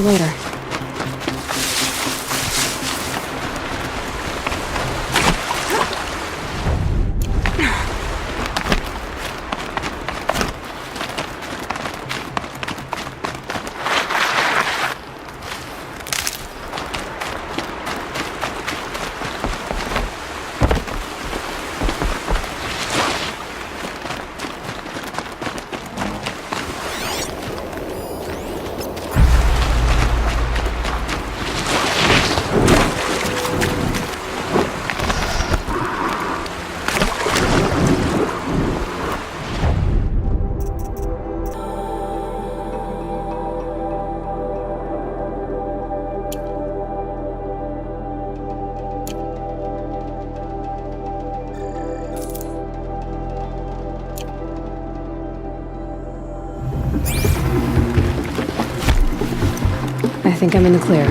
for later. I think I'm in the clear.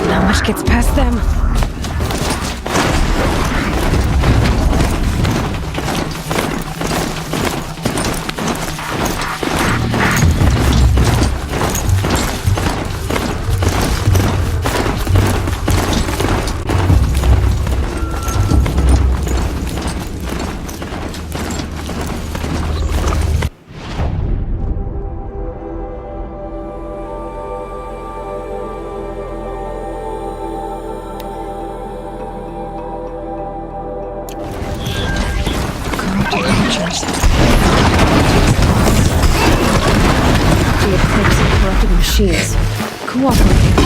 Not much gets past them. Machines. Cooperate.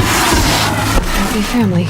Happy family.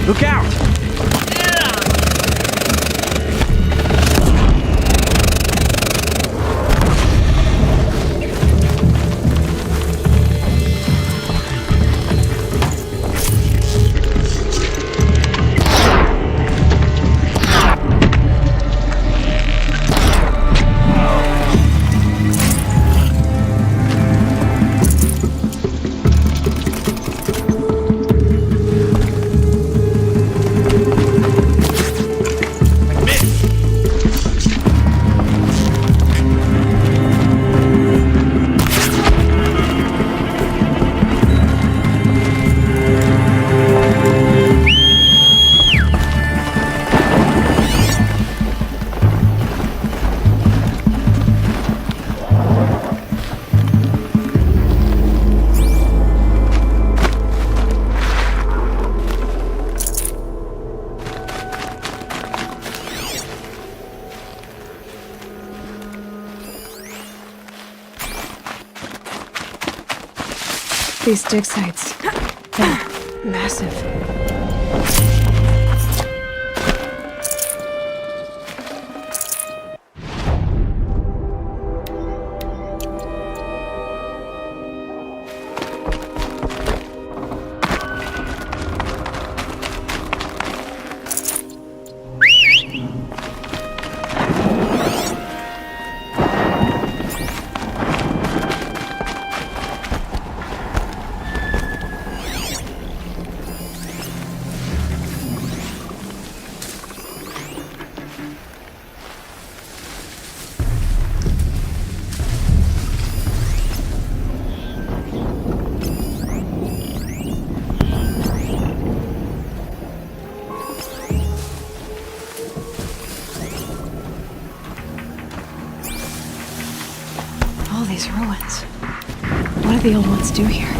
Look out! These dig sites. They're massive. these ruins. What did the old ones do here?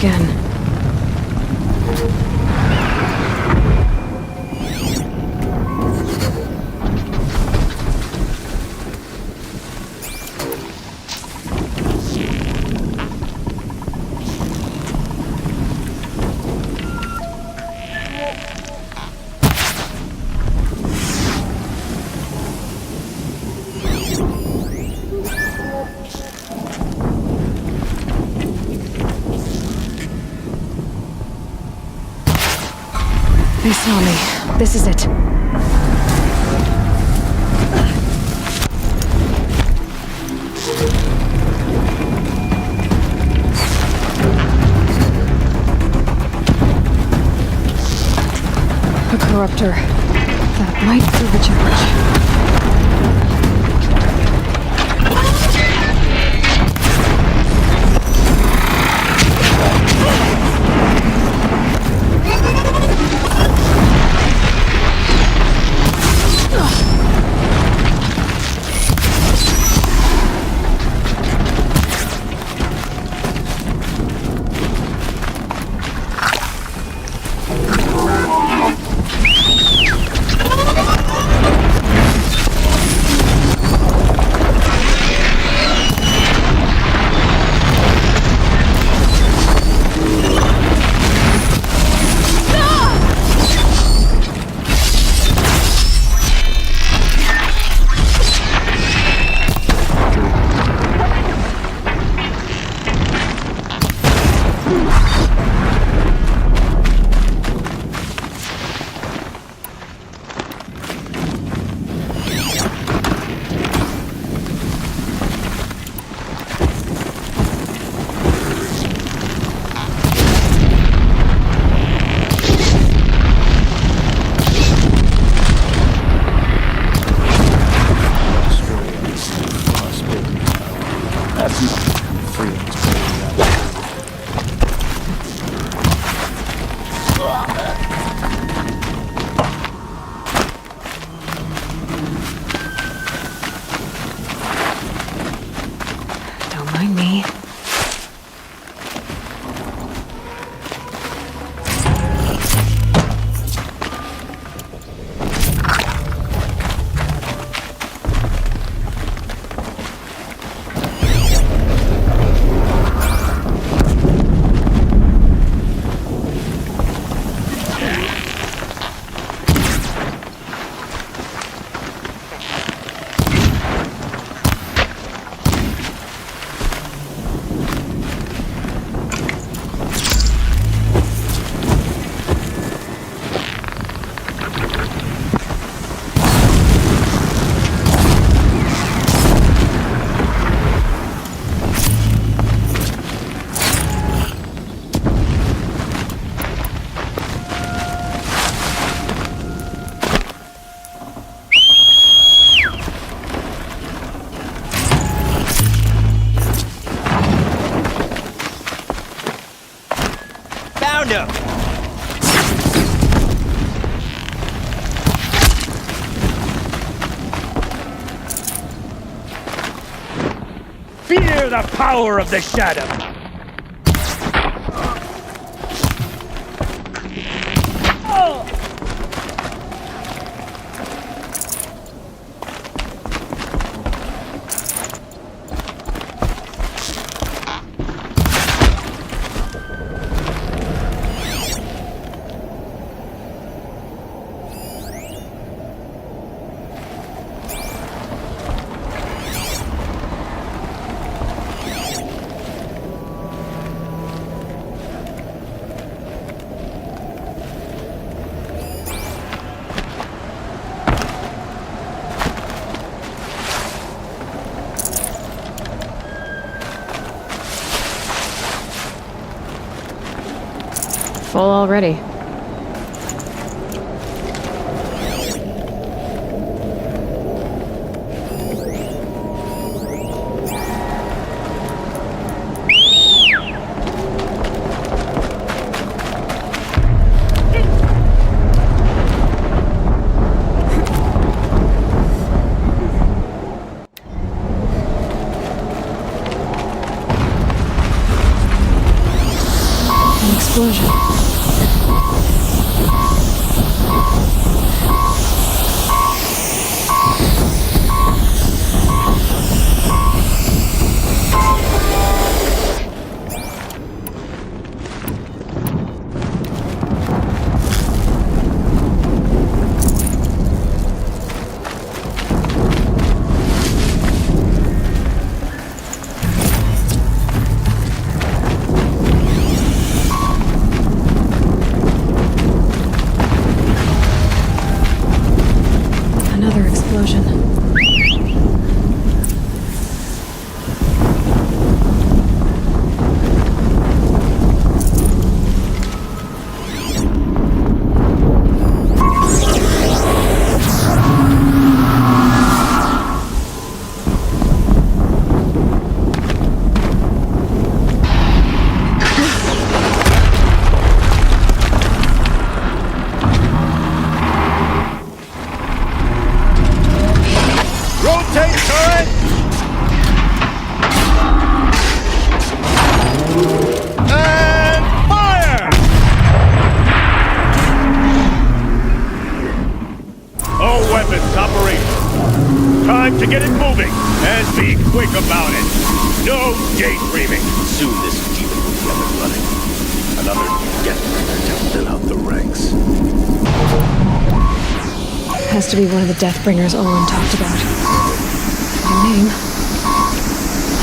Again. They saw me. This is it. A corruptor. That might prove a challenge. Hear the power of the shadow! Full already. An explosion. Another explosion. Rotate turret! And fire! All weapons operational. Time to get it moving, and be quick about it. No daydreaming. Soon this demon will be up and running. Another Deathbringer to fill out the ranks. Has to be one of the Deathbringers Olin talked about. What a name.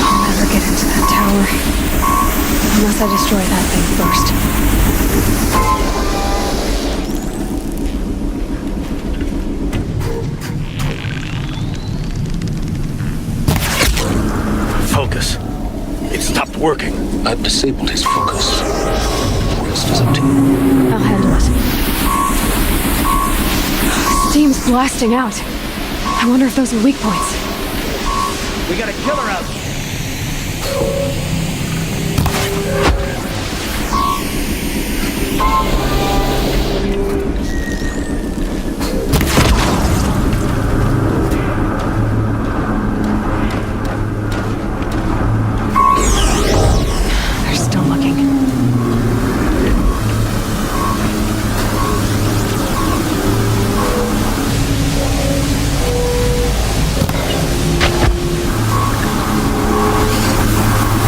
I'll never get into that tower. Unless I destroy that thing first. Focus. It stopped working. I've disabled his focus. The rest is up to you. I'll handle it. Steam's blasting out. I wonder if those are weak points. We got a killer out here. They're still looking.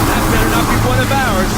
That better not be one of ours.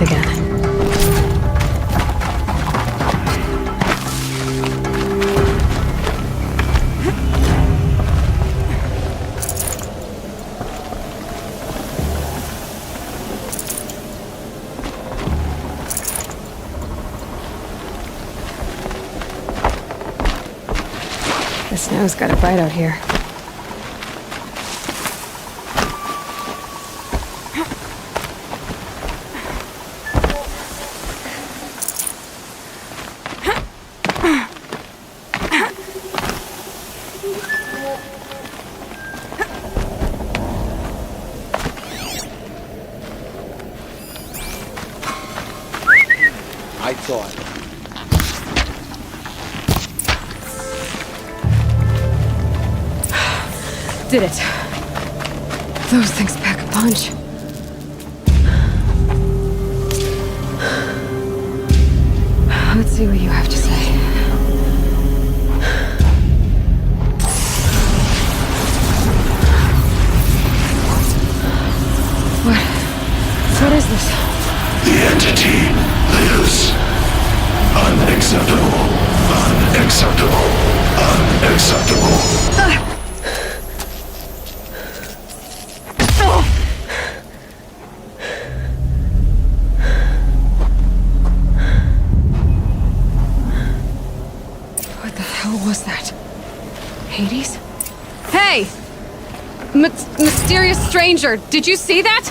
breathe again. The snow's got a bite out here. I thought. Did it. Those things pack a punch. Let's see what you have to say. What is this? The entity lives. Unacceptable. Unacceptable. Unacceptable. What the hell was that? Hades? Hey! Mysterious stranger, did you see that?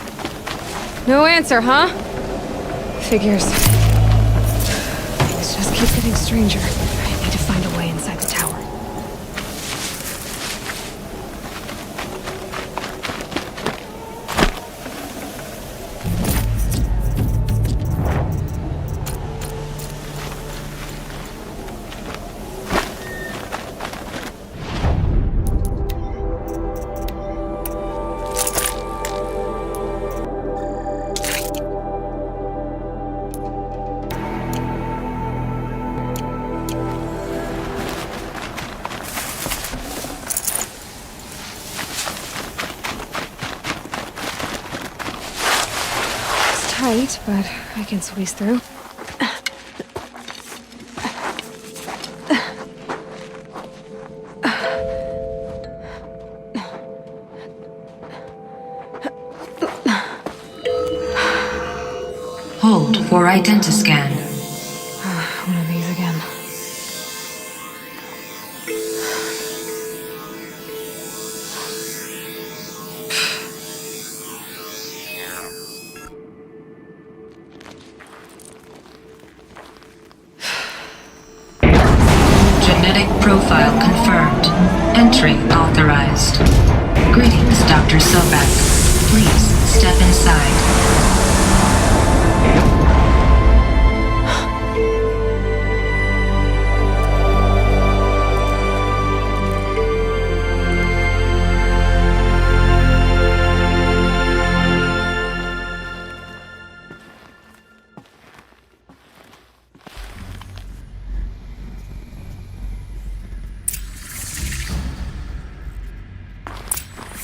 No answer, huh? Figures. Things just keep getting stranger. I need to find a way inside the tower. Tight, but I can squeeze through. Hold for identiscan. One of these again. Genetic profile confirmed. Entry authorized. Greetings, Dr. Sobek. Please step inside.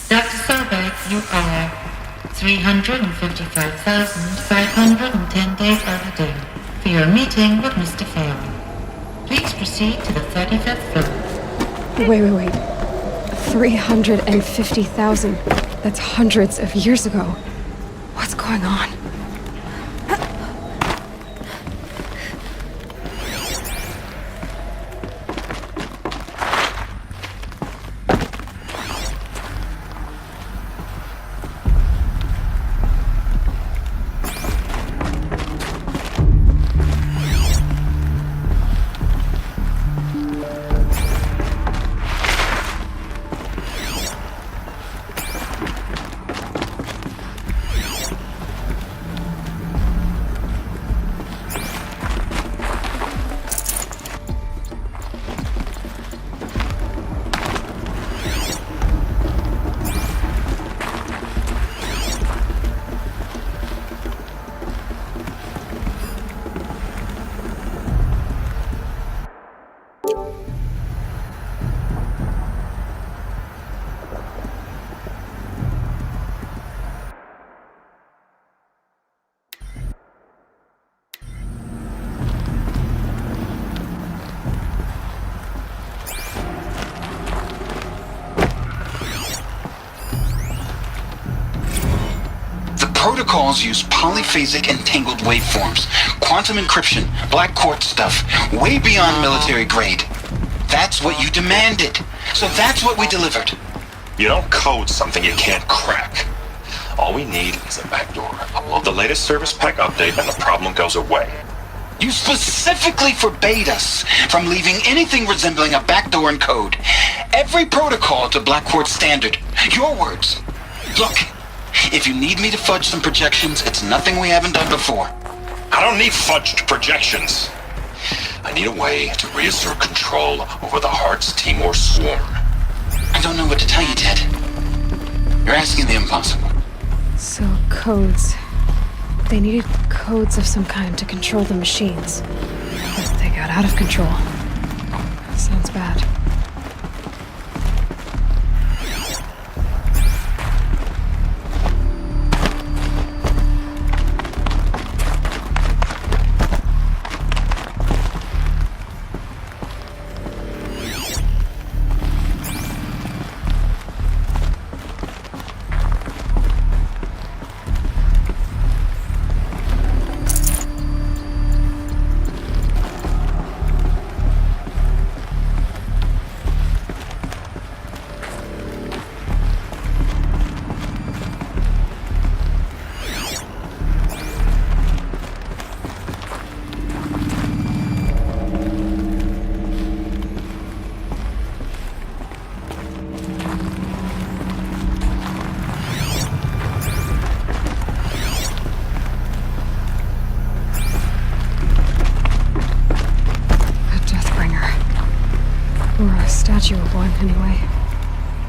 Dr. Sobek, you are 355,510 days overdue for your meeting with Mr. Fail. Please proceed to the 35th floor. Wait. 350,000. That's hundreds of years ago. What's going on? protocols use polyphasic entangled waveforms, quantum encryption, black quartz stuff, way beyond military grade. That's what you demanded. So that's what we delivered. You don't code something you can't crack. All we need is a backdoor. Upload the latest service pack update and the problem goes away. You specifically forbade us from leaving anything resembling a backdoor in code. Every protocol to Black Quartz standard. Your words. Look, if you need me to fudge some projections, it's nothing we haven't done before. I don't need fudged projections. I need a way to reassert control over the Hearts Timor swarm. I don't know what to tell you, Ted. You're asking the impossible. So, codes. They needed codes of some kind to control the machines. But they got out of control. Sounds bad. Statue of one, anyway.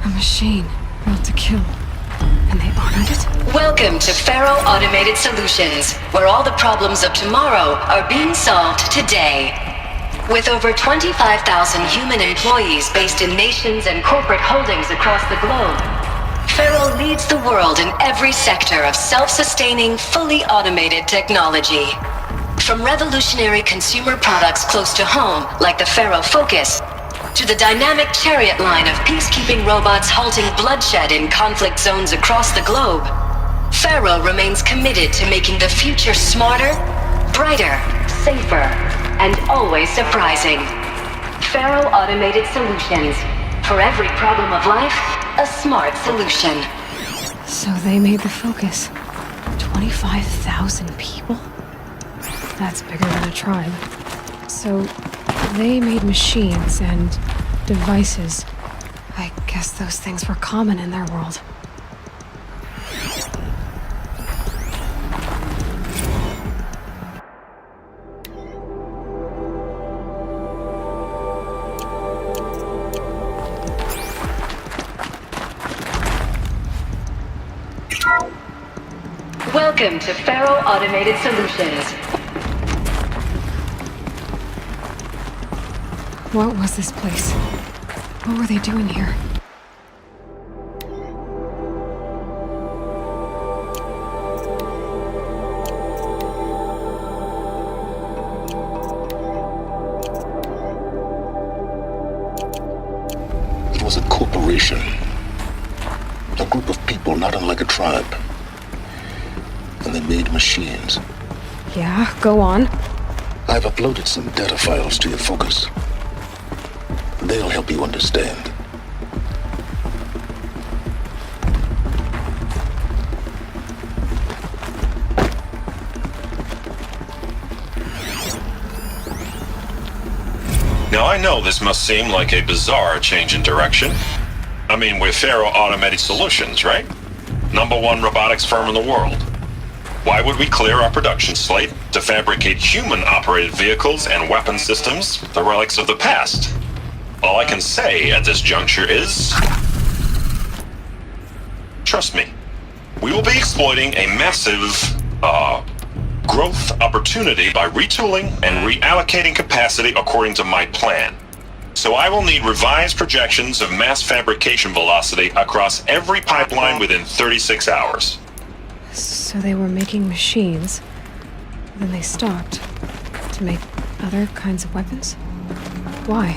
A machine built to kill. And they honored it? Welcome to Faro Automated Solutions, where all the problems of tomorrow are being solved today. With over 25,000 human employees based in nations and corporate holdings across the globe, Faro leads the world in every sector of self-sustaining, fully automated technology. From revolutionary consumer products close to home, like the Faro Focus, to the dynamic chariot line of peacekeeping robots halting bloodshed in conflict zones across the globe, Faro remains committed to making the future smarter, brighter, safer, and always surprising. Faro Automated Solutions. For every problem of life, a smart solution. So they made the Focus. 25,000 people? That's bigger than a tribe. So they made machines and devices. I guess those things were common in their world. Welcome to Faro Automated Solutions. What was this place? What were they doing here? It was a corporation. A group of people not unlike a tribe. And they made machines. Yeah, go on. I've uploaded some data files to your Focus. They'll help you understand. Now I know this must seem like a bizarre change in direction. I mean, we're Faro Automated Solutions, right? #1 robotics firm in the world. Why would we clear our production slate to fabricate human-operated vehicles and weapon systems, the relics of the past? All I can say at this juncture is... trust me, we will be exploiting a massive, growth opportunity by retooling and reallocating capacity according to my plan. So I will need revised projections of mass fabrication velocity across every pipeline within 36 hours. So they were making machines. Then they stopped. To make other kinds of weapons? Why?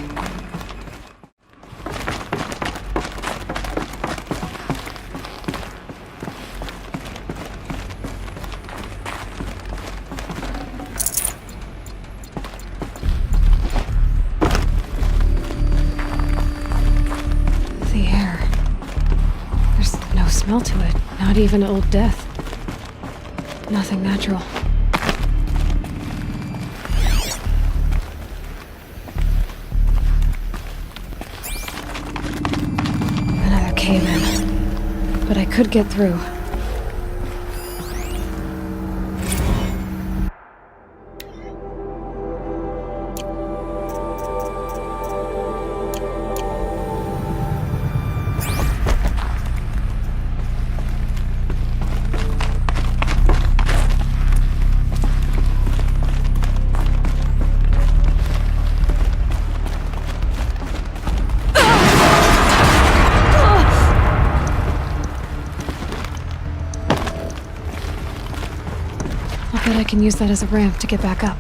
smell to it. Not even Old Death. Nothing natural. Another cave-in. But I could get through. I can use that as a ramp to get back up.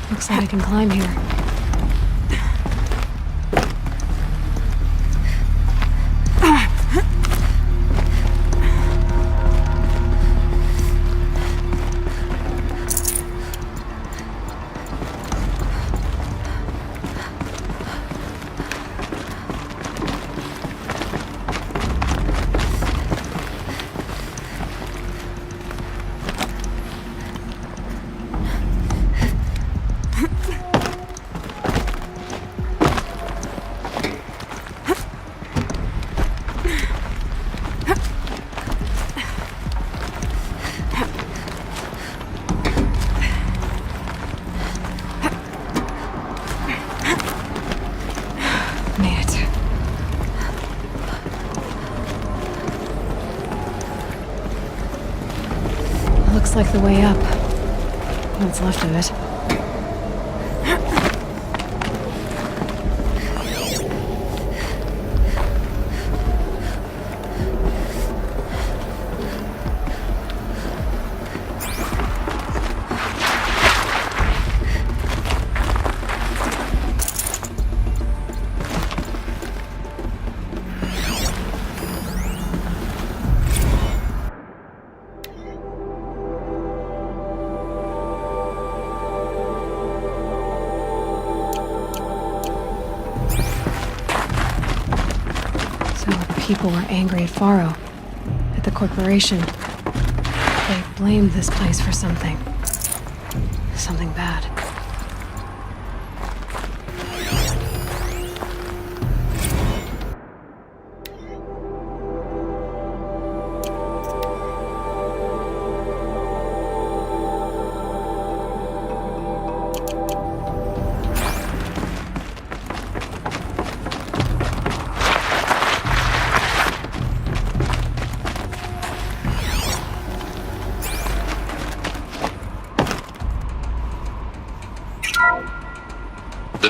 Looks like I can climb here. Looks like the way up. What's left of it. People were angry at Faro, at the corporation. They blamed this place for something. Something bad.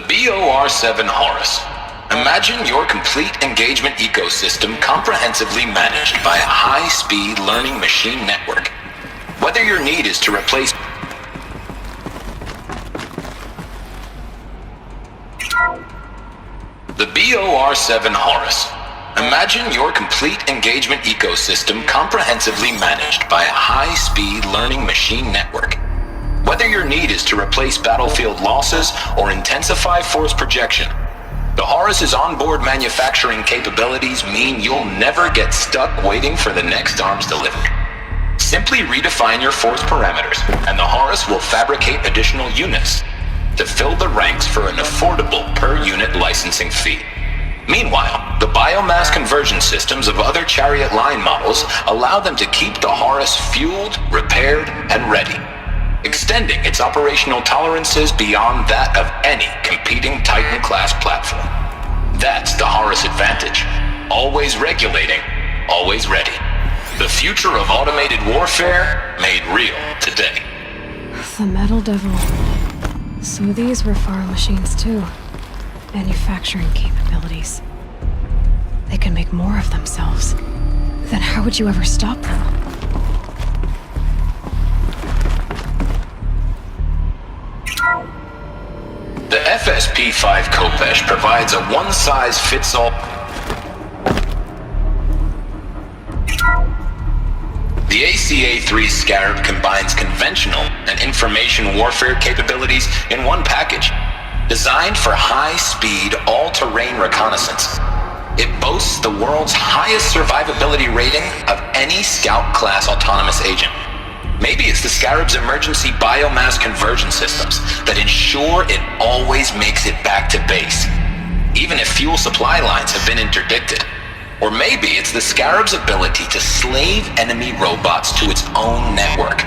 BOR-7 Horus. Imagine your complete engagement ecosystem comprehensively managed by a high-speed learning machine network. Whether your need is to replace the BOR-7 Horus. Imagine your complete engagement ecosystem comprehensively managed by a high-speed learning machine network. Whether your need is to replace battlefield losses or intensify force projection, the Horus's onboard manufacturing capabilities mean you'll never get stuck waiting for the next arms delivery. Simply redefine your force parameters, and the Horus will fabricate additional units to fill the ranks for an affordable per-unit licensing fee. Meanwhile, the biomass conversion systems of other Chariot line models allow them to keep the Horus fueled, repaired, and ready, extending its operational tolerances beyond that of any competing Titan-class platform. That's the Horus advantage. Always regulating, always ready. The future of automated warfare made real today. The Metal Devil. So these were Faro machines too. Manufacturing capabilities. They can make more of themselves. Then how would you ever stop them? The FSP-5 Khopesh provides a one-size-fits-all The ACA-3 Scarab combines conventional and information warfare capabilities in one package, designed for high-speed, all-terrain reconnaissance. It boasts the world's highest survivability rating of any Scout-class autonomous agent. Maybe it's the Scarab's emergency biomass conversion systems that ensure it always makes it back to base, even if fuel supply lines have been interdicted. Or maybe it's the Scarab's ability to slave enemy robots to its own network.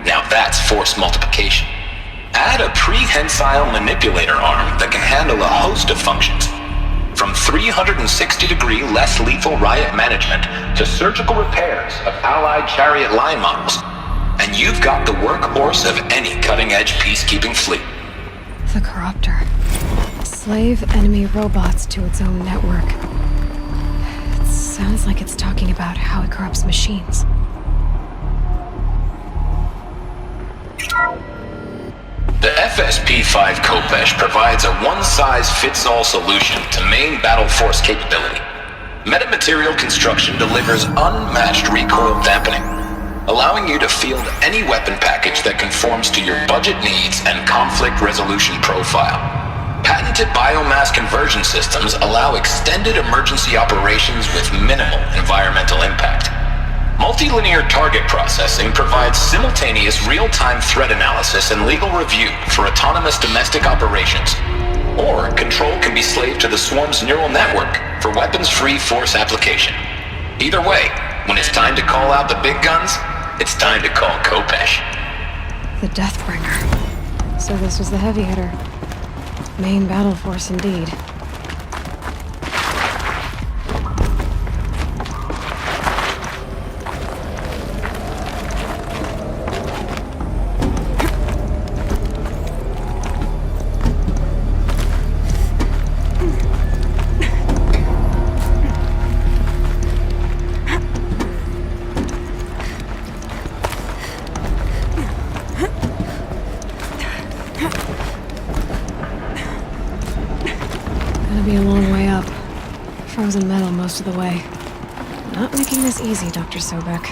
Now that's force multiplication. Add a prehensile manipulator arm that can handle a host of functions, from 360-degree less lethal riot management to surgical repairs of Allied chariot line models. And you've got the workhorse of any cutting-edge peacekeeping fleet. The Corruptor. Slave enemy robots to its own network. It sounds like it's talking about how it corrupts machines. The FSP-5 Khopesh provides a one-size-fits-all solution to main battle force capability. Metamaterial construction delivers unmatched recoil dampening, allowing you to field any weapon package that conforms to your budget needs and conflict resolution profile. Patented biomass conversion systems allow extended emergency operations with minimal environmental impact. Multilinear target processing provides simultaneous real-time threat analysis and legal review for autonomous domestic operations. Or control can be slaved to the Swarm's neural network for weapons-free force application. Either way, when it's time to call out the big guns, it's time to call Khopesh. The Deathbringer. So this was the heavy hitter. Main battle force indeed. Be a long way up. Frozen metal most of the way. Not making this easy, Dr. Sobek.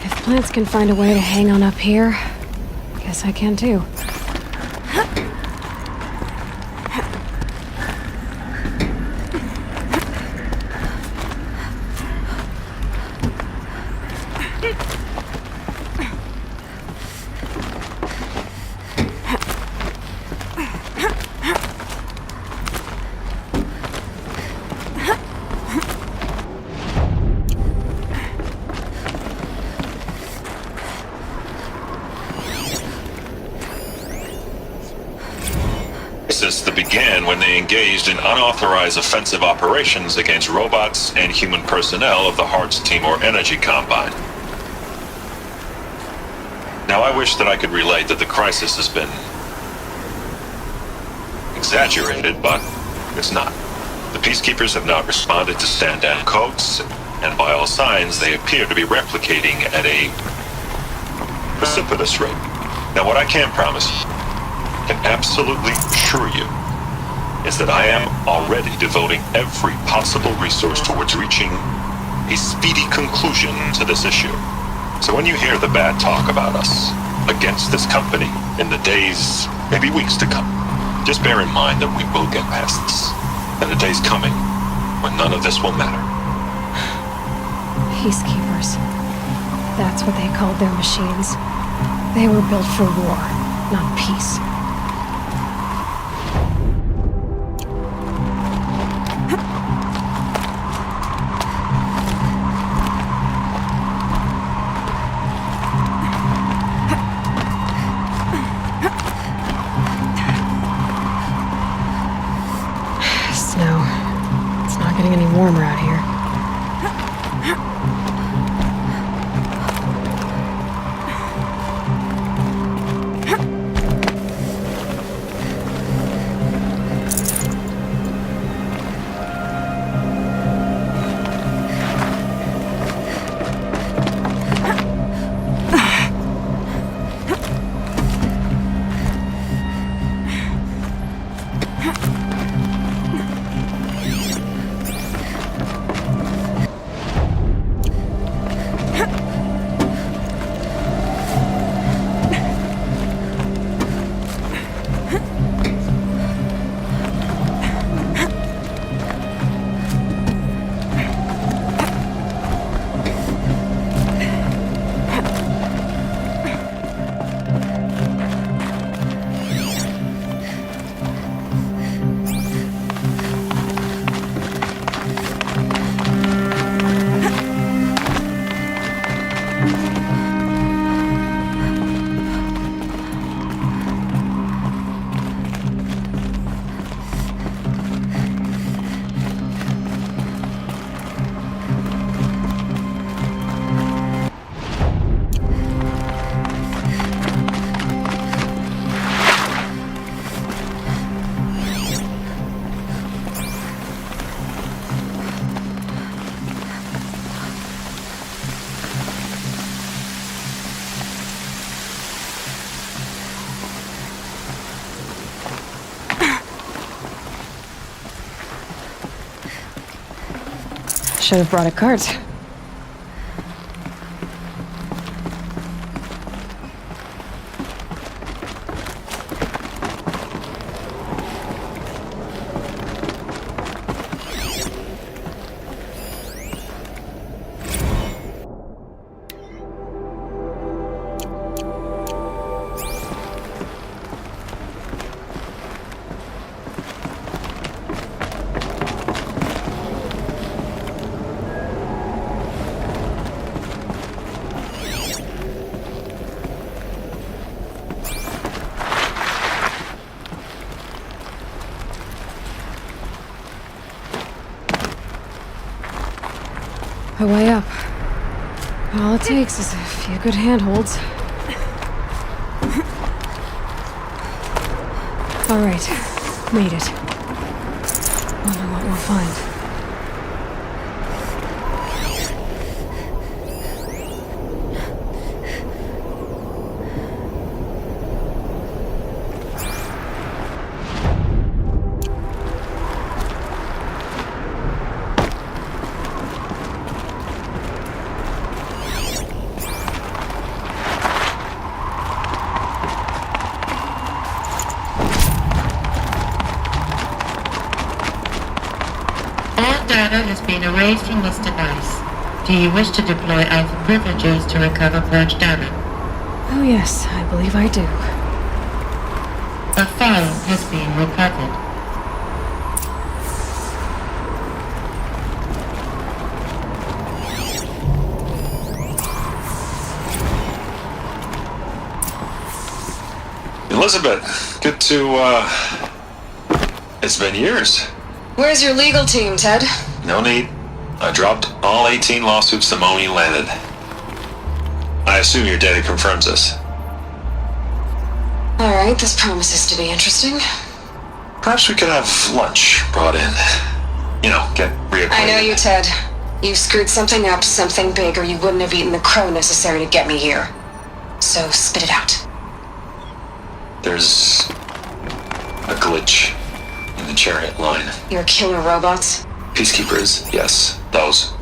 If plants can find a way to hang on up here, guess I can too. That began when they engaged in unauthorized offensive operations against robots and human personnel of the Hearts Timor Energy Combine. Now, I wish that I could relate that the crisis has been exaggerated, but it's not. The Peacekeepers have not responded to stand-down codes, and by all signs, they appear to be replicating at a precipitous rate. Now, what I can promise you, can absolutely assure you, is that I am already devoting every possible resource towards reaching a speedy conclusion to this issue. So when you hear the bad talk about us against this company in the days, maybe weeks to come, just bear in mind that we will get past this. And the day's coming when none of this will matter. Peacekeepers. That's what they called their machines. They were built for war, not peace. Any warmer out here. should have brought a cart. A way up. All it takes is a few good handholds. All right, made it. Wonder what we'll find. Data has been erased from this device. Do you wish to deploy Alpha privileges to recover purged data? Oh yes, I believe I do. A file has been recovered. Elizabeth, good to, it's been years. Where's your legal team, Ted? No need. I dropped all 18 lawsuits the moment you landed. I assume your data confirms this. Alright, this promises to be interesting. Perhaps we could have lunch brought in. You know, get reacquainted. I know you, Ted. You screwed something up, something big, or you wouldn't have eaten the crow necessary to get me here. So, spit it out. There's a glitch in the chariot line. Your killer robots? Peacekeepers, yes, those.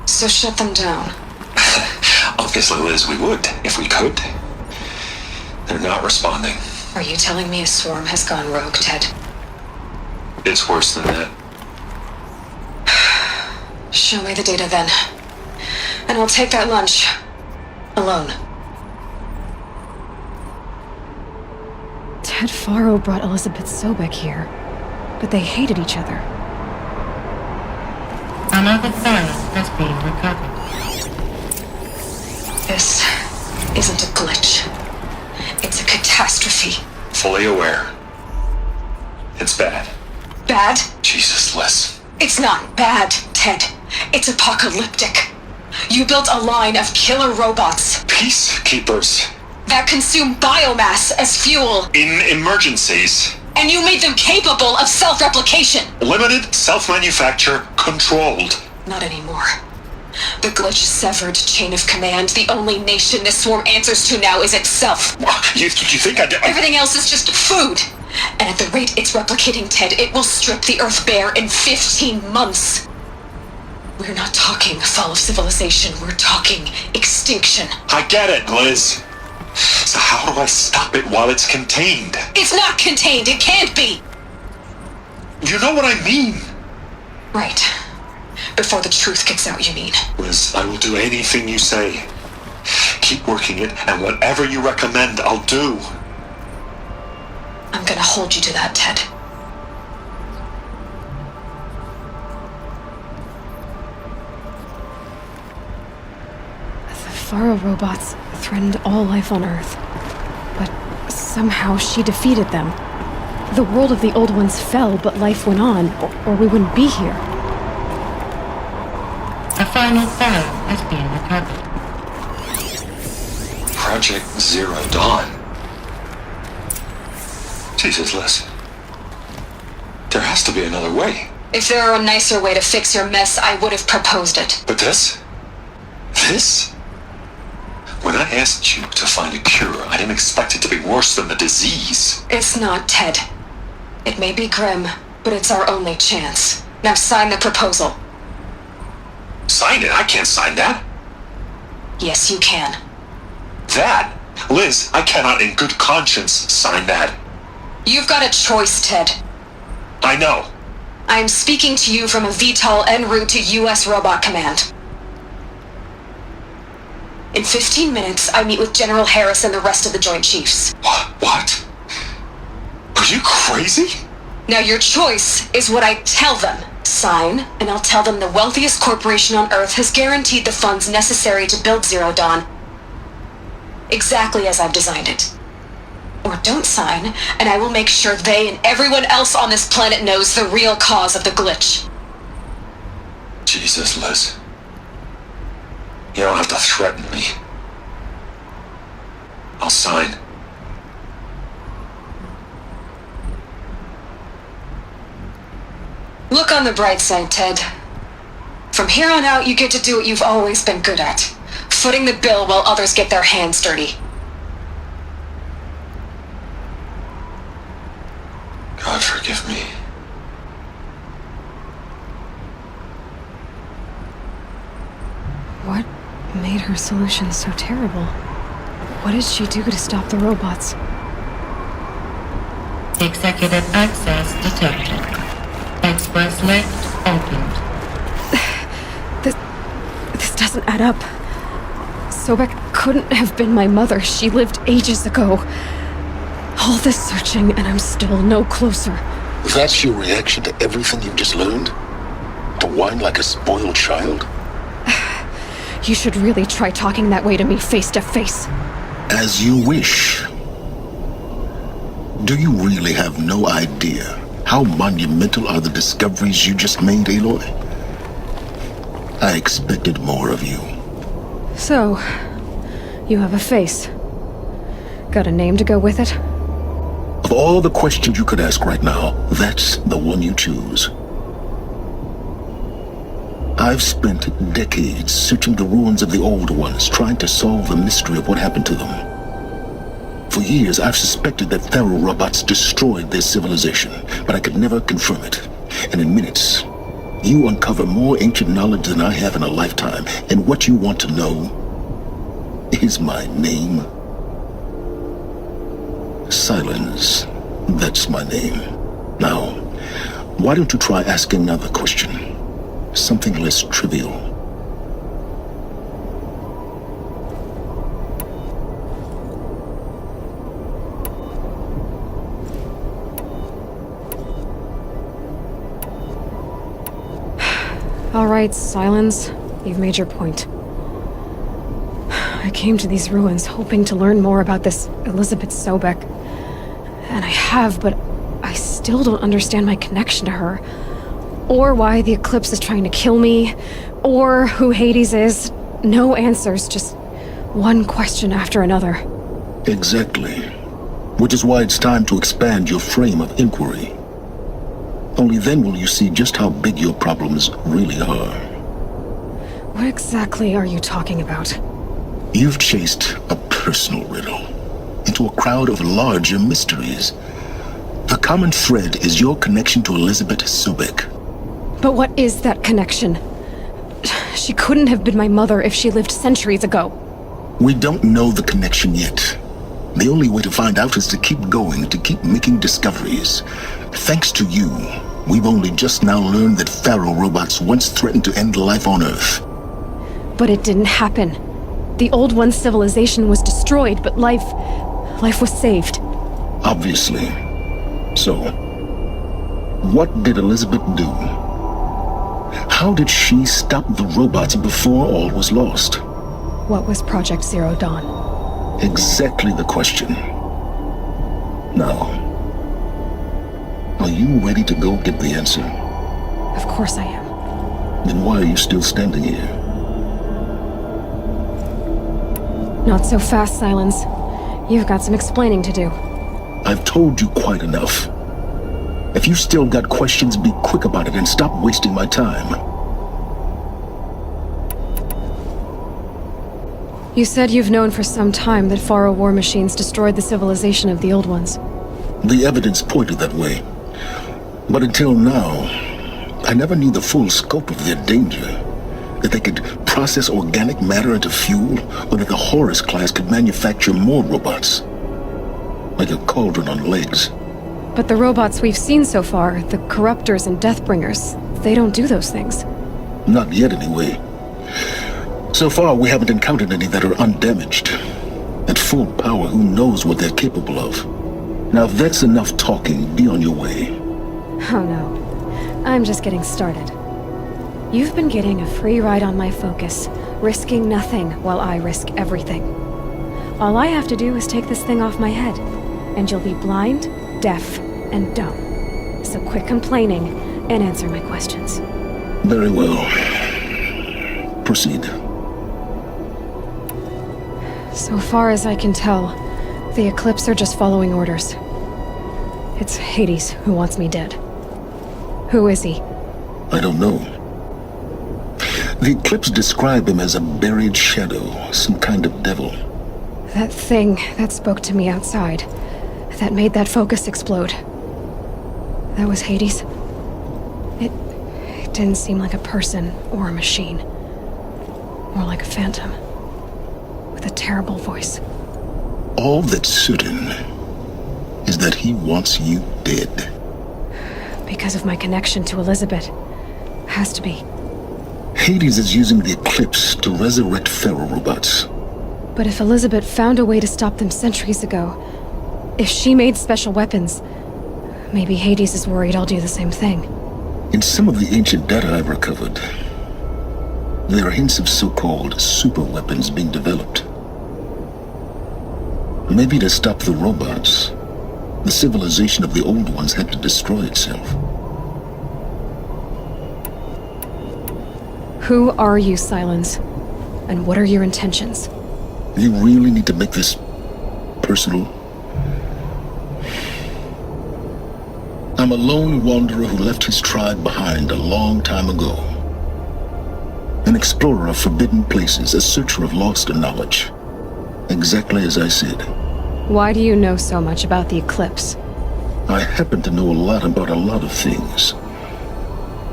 So shut them down. Obviously, Liz, we would, if we could. They're not responding. Are you telling me a swarm has gone rogue, Ted? It's worse than that. Show me the data then. And I'll take that lunch. Alone. Ted Faro brought Elizabeth Sobek here, but they hated each other. Another file has been recovered. This isn't a glitch. It's a catastrophe. Fully aware. It's bad. Bad? Jesus, Liz. It's not bad, Ted. It's apocalyptic. You built a line of killer robots. Peacekeepers. That consume biomass as fuel. In emergencies. And you made them capable of self-replication. Limited, self-manufacture, controlled. Not anymore. The glitch severed chain of command. The only nation this swarm answers to now is itself. You think Everything else is just food. And at the rate it's replicating, Ted, it will strip the Earth bare in 15 months. We're not talking fall of civilization. We're talking extinction. I get it, Liz. So how do I stop it while it's contained? It's not contained. It can't be. You know what I mean. Right. Before the truth gets out, you mean? Liz, I will do anything you say. Keep working it, and whatever you recommend, I'll do. I'm gonna hold you to that, Ted. The Faro robots threatened all life on Earth, but somehow she defeated them. The world of the old ones fell, but life went on, or we wouldn't be here. A final file has been recovered. Project Zero Dawn. Jesus, Liz. There has to be another way. If there were a nicer way to fix your mess, I would have proposed it. But this? This? When I asked you to find a cure, I didn't expect it to be worse than the disease. It's not, Ted. It may be grim, but it's our only chance. Now sign the proposal. Sign it? I can't sign that. Yes, you can. That? Liz, I cannot in good conscience sign that. You've got a choice, Ted. I know. I am speaking to you from a VTOL en route to U.S. Robot Command. In 15 minutes, I meet with General Harris and the rest of the Joint Chiefs. What? Are you crazy? Now your choice is what I tell them. Sign, and I'll tell them the wealthiest corporation on Earth has guaranteed the funds necessary to build Zero Dawn exactly as I've designed it. Or don't sign, and I will make sure they and everyone else on this planet knows the real cause of the glitch. Jesus, Liz. You don't have to threaten me. I'll sign. Look on the bright side, Ted. From here on out, you get to do what you've always been good at. Footing the bill while others get their hands dirty. God forgive me. What made her solution so terrible? What did she do to stop the robots? Executive access detected. Express lift opened. This doesn't add up. Sobek couldn't have been my mother. She lived ages ago. All this searching, and I'm still no closer. That's your reaction to everything you've just learned? To whine like a spoiled child? You should really try talking that way to me face to face. As you wish. Do you really have no idea how monumental are the discoveries you just made, Aloy? I expected more of you. So, you have a face. Got a name to go with it? Of all the questions you could ask right now, that's the one you choose. I've spent decades searching the ruins of the old ones, trying to solve the mystery of what happened to them. For years, I've suspected that Faro robots destroyed their civilization, but I could never confirm it. And in minutes, you uncover more ancient knowledge than I have in a lifetime, and what you want to know is my name. Silence. That's my name. Now, why don't you try asking another question? Something less trivial. All right, Silence. You've made your point. I came to these ruins hoping to learn more about this Elizabeth Sobek. And I have, but I still don't understand my connection to her. Or why the Eclipse is trying to kill me. Or who Hades is. No answers, just one question after another. Exactly. Which is why it's time to expand your frame of inquiry. Only then will you see just how big your problems really are. What exactly are you talking about? You've chased a personal riddle into a crowd of larger mysteries. The common thread is your connection to Elizabeth Sobek. But what is that connection? She couldn't have been my mother if she lived centuries ago. We don't know the connection yet. The only way to find out is to keep going, to keep making discoveries. Thanks to you, we've only just now learned that Faro robots once threatened to end life on Earth. But it didn't happen. The Old One's civilization was destroyed, but life was saved. Obviously. So, what did Elizabeth do? How did she stop the robots before all was lost? What was Project Zero Dawn? Exactly the question. Now, are you ready to go get the answer? Of course I am. Then why are you still standing here? Not so fast, Silence. You've got some explaining to do. I've told you quite enough. If you still got questions, be quick about it and stop wasting my time. You said you've known for some time that Faro war machines destroyed the civilization of the Old Ones. The evidence pointed that way. But until now, I never knew the full scope of their danger. That they could process organic matter into fuel, or that the Horus class could manufacture more robots. Like a cauldron on legs. But the robots we've seen so far, the Corruptors and Deathbringers, they don't do those things. Not yet, anyway. So far, we haven't encountered any that are undamaged. At full power, who knows what they're capable of? Now, if that's enough talking, be on your way. Oh no. I'm just getting started. You've been getting a free ride on my focus, risking nothing while I risk everything. All I have to do is take this thing off my head, and you'll be blind, deaf, and dumb. So quit complaining and answer my questions. Very well. Proceed. So far as I can tell, the Eclipse are just following orders. It's Hades who wants me dead. Who is he? I don't know. The Eclipse describe him as a buried shadow, some kind of devil. That thing that spoke to me outside, that made that focus explode. That was Hades. It didn't seem like a person or a machine. More like a phantom. With a terrible voice. All that's certain is that he wants you dead. Because of my connection to Elizabeth. Has to be. Hades is using the Eclipse to resurrect Pharaoh robots. But if Elizabeth found a way to stop them centuries ago, if she made special weapons, maybe Hades is worried I'll do the same thing. In some of the ancient data I've recovered, there are hints of so-called super weapons being developed. Maybe to stop the robots, the civilization of the old ones had to destroy itself. Who are you, Silence? And what are your intentions? You really need to make this personal? I'm a lone wanderer who left his tribe behind a long time ago. An explorer of forbidden places, a searcher of lost knowledge. Exactly as I said. Why do you know so much about the Eclipse? I happen to know a lot about a lot of things.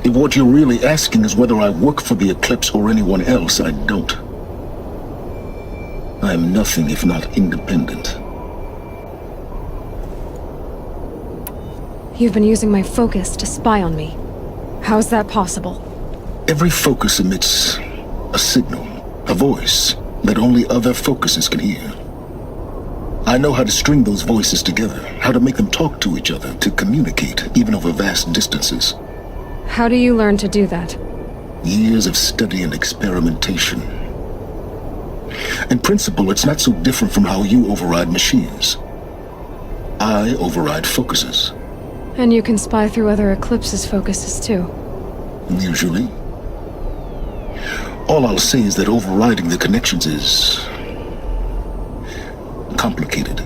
If what you're really asking is whether I work for the Eclipse or anyone else, I don't. I am nothing if not independent. You've been using my focus to spy on me. How's that possible? Every focus emits a signal, a voice, that only other focuses can hear. I know how to string those voices together, how to make them talk to each other, to communicate, even over vast distances. How do you learn to do that? Years of study and experimentation. In principle, it's not so different from how you override machines. I override focuses. And you can spy through other Eclipse's focuses too. Usually. All I'll say is that overriding the connections is complicated.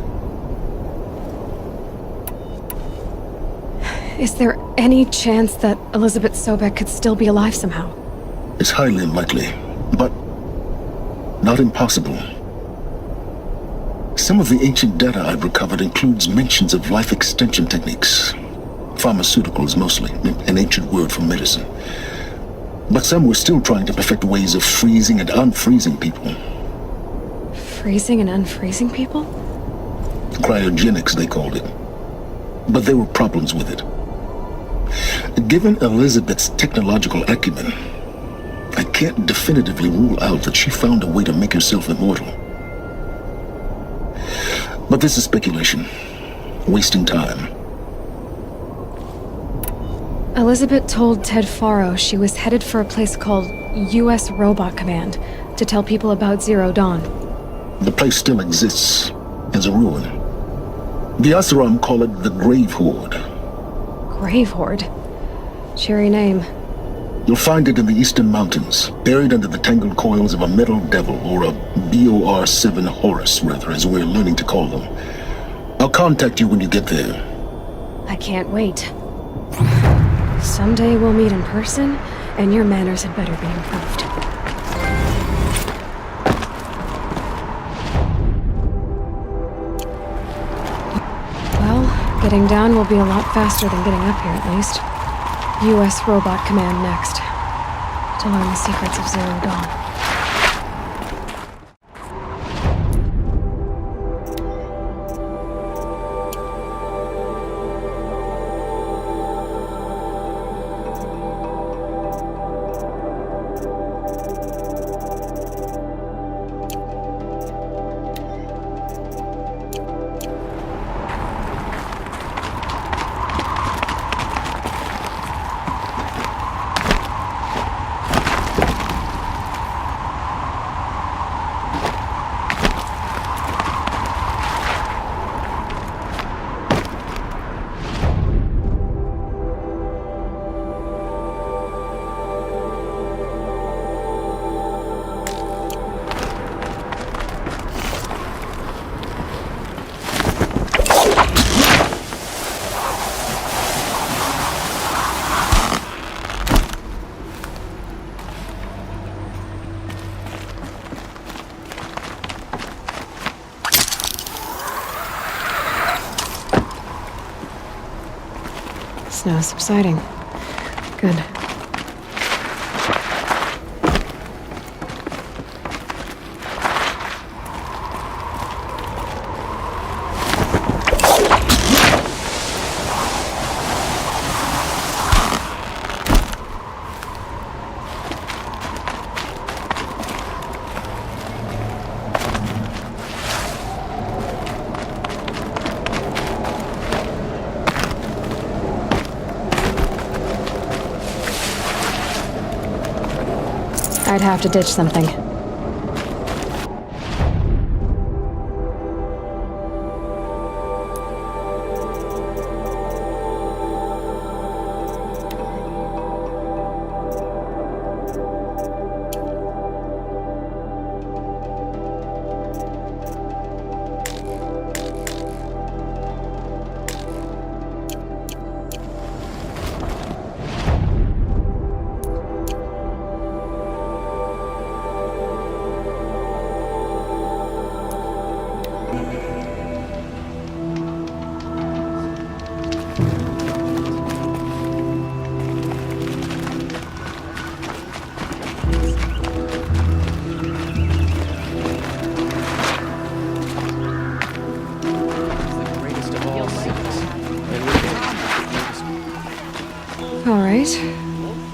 Is there any chance that Elizabeth Sobek could still be alive somehow? It's highly unlikely, but not impossible. Some of the ancient data I've recovered includes mentions of life extension techniques. Pharmaceuticals mostly, an ancient word for medicine. But some were still trying to perfect ways of freezing and unfreezing people. Freezing and unfreezing people? Cryogenics, they called it. But there were problems with it. Given Elizabeth's technological acumen, I can't definitively rule out that she found a way to make herself immortal. But this is speculation. Wasting time. Elizabeth told Ted Faro she was headed for a place called U.S. Robot Command to tell people about Zero Dawn. The place still exists as a ruin. The Oseram call it the Grave Horde. Grave Horde? Cheery name. You'll find it in the Eastern Mountains, buried under the tangled coils of a metal devil, or a BOR-7 Horus, rather, as we're learning to call them. I'll contact you when you get there. I can't wait. Someday we'll meet in person, and your manners had better be improved. Well, getting down will be a lot faster than getting up here, at least. U.S. Robot Command next. to learn the secrets of Zero Dawn. Snow subsiding. Good. I'd have to ditch something.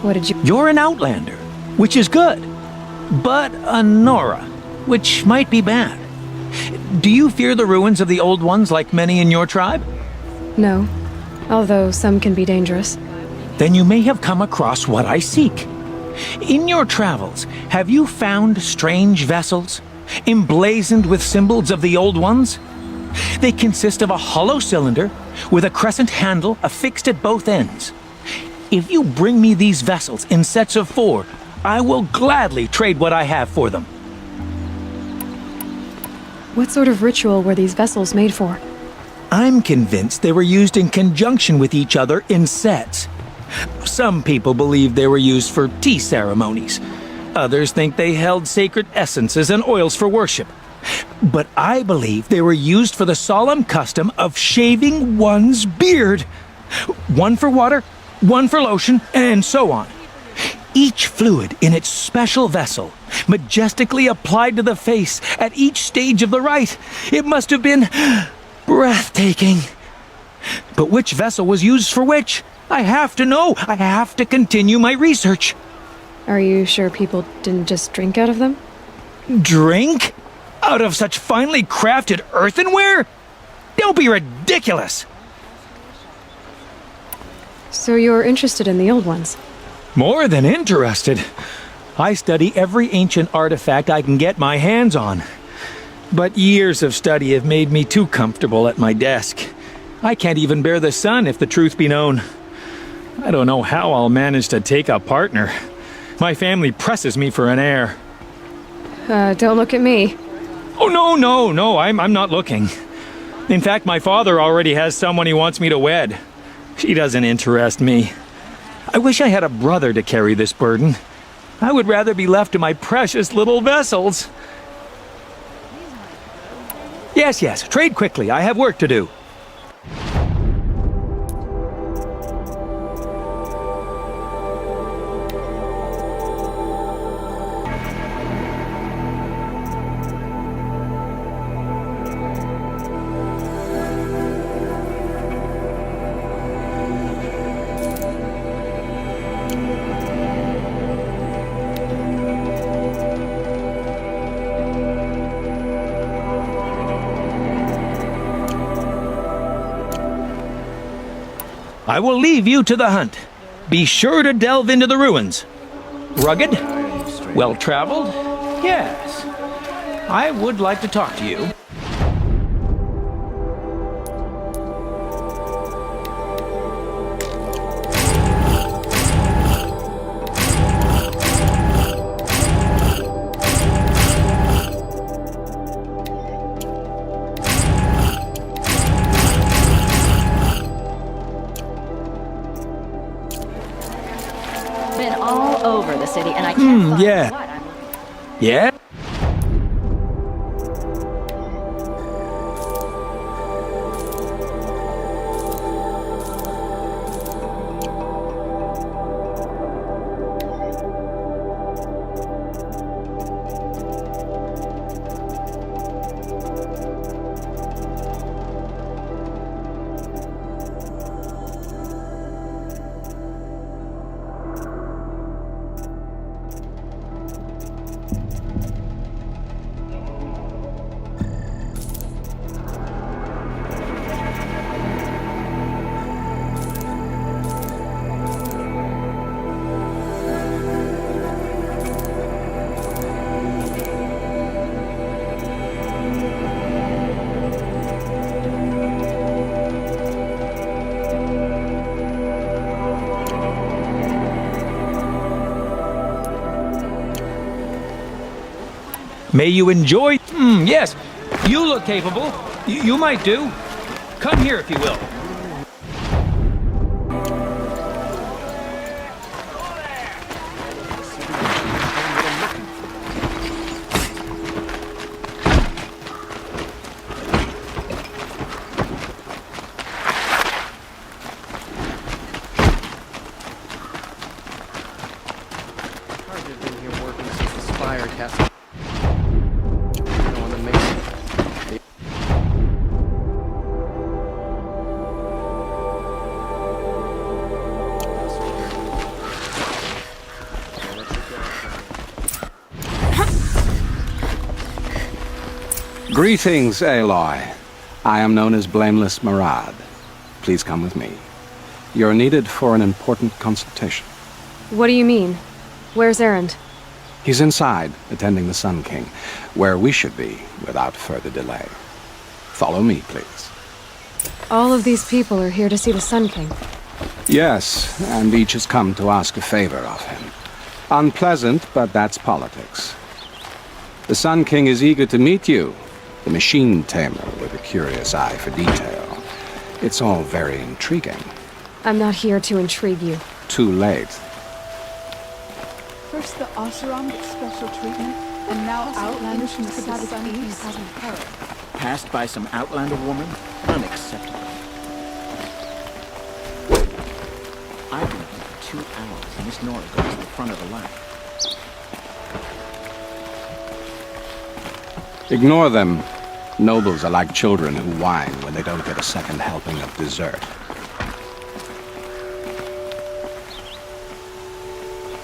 What did you... You're an Outlander, which is good. But a Nora, which might be bad. Do you fear the ruins of the Old Ones like many in your tribe? No, although some can be dangerous. Then you may have come across what I seek. In your travels, have you found strange vessels, emblazoned with symbols of the Old Ones? They consist of a hollow cylinder with a crescent handle affixed at both ends. If you bring me these vessels in sets of 4, I will gladly trade what I have for them. What sort of ritual were these vessels made for? I'm convinced they were used in conjunction with each other in sets. Some people believe they were used for tea ceremonies. Others think they held sacred essences and oils for worship. But I believe they were used for the solemn custom of shaving one's beard. One for water, one for lotion, and so on. Each fluid in its special vessel, majestically applied to the face at each stage of the rite. It must have been breathtaking. But which vessel was used for which? I have to know. I have to continue my research. Are you sure people didn't just drink out of them? Drink? Out of such finely crafted earthenware? Don't be ridiculous! So you're interested in the Old Ones? More than interested. I study every ancient artifact I can get my hands on. But years of study have made me too comfortable at my desk. I can't even bear the sun, if the truth be known. I don't know how I'll manage to take a partner. My family presses me for an heir. Don't look at me. Oh, no, I'm not looking. In fact, my father already has someone he wants me to wed. She doesn't interest me. I wish I had a brother to carry this burden. I would rather be left to my precious little vessels. Yes, trade quickly. I have work to do. I will leave you to the hunt. Be sure to delve into the ruins. Rugged? Well-traveled? Yes. I would like to talk to you. Been all over the city, and I can't find yeah. what I'm... Yeah? May you enjoy... yes. You look capable. You might do. Come here if you will. I've been here working since the Spire Castle. Greetings, Aloy. I am known as Blameless Marad. Please come with me. You're needed for an important consultation. What do you mean? Where's Erend? He's inside, attending the Sun King, where we should be without further delay. Follow me, please. All of these people are here to see the Sun King. Yes, and each has come to ask a favor of him. Unpleasant, but that's politics. The Sun King is eager to meet you, the machine tamer with a curious eye for detail. It's all very intriguing. I'm not here to intrigue you. Too late. First the Oseram gets special treatment, and now Outlanders from the Savage Thieves has power. Passed by some Outlander woman? Unacceptable. I've been here for 2 hours, and Miss Nora goes to the front of the line. Ignore them. Nobles are like children who whine when they don't get a second helping of dessert.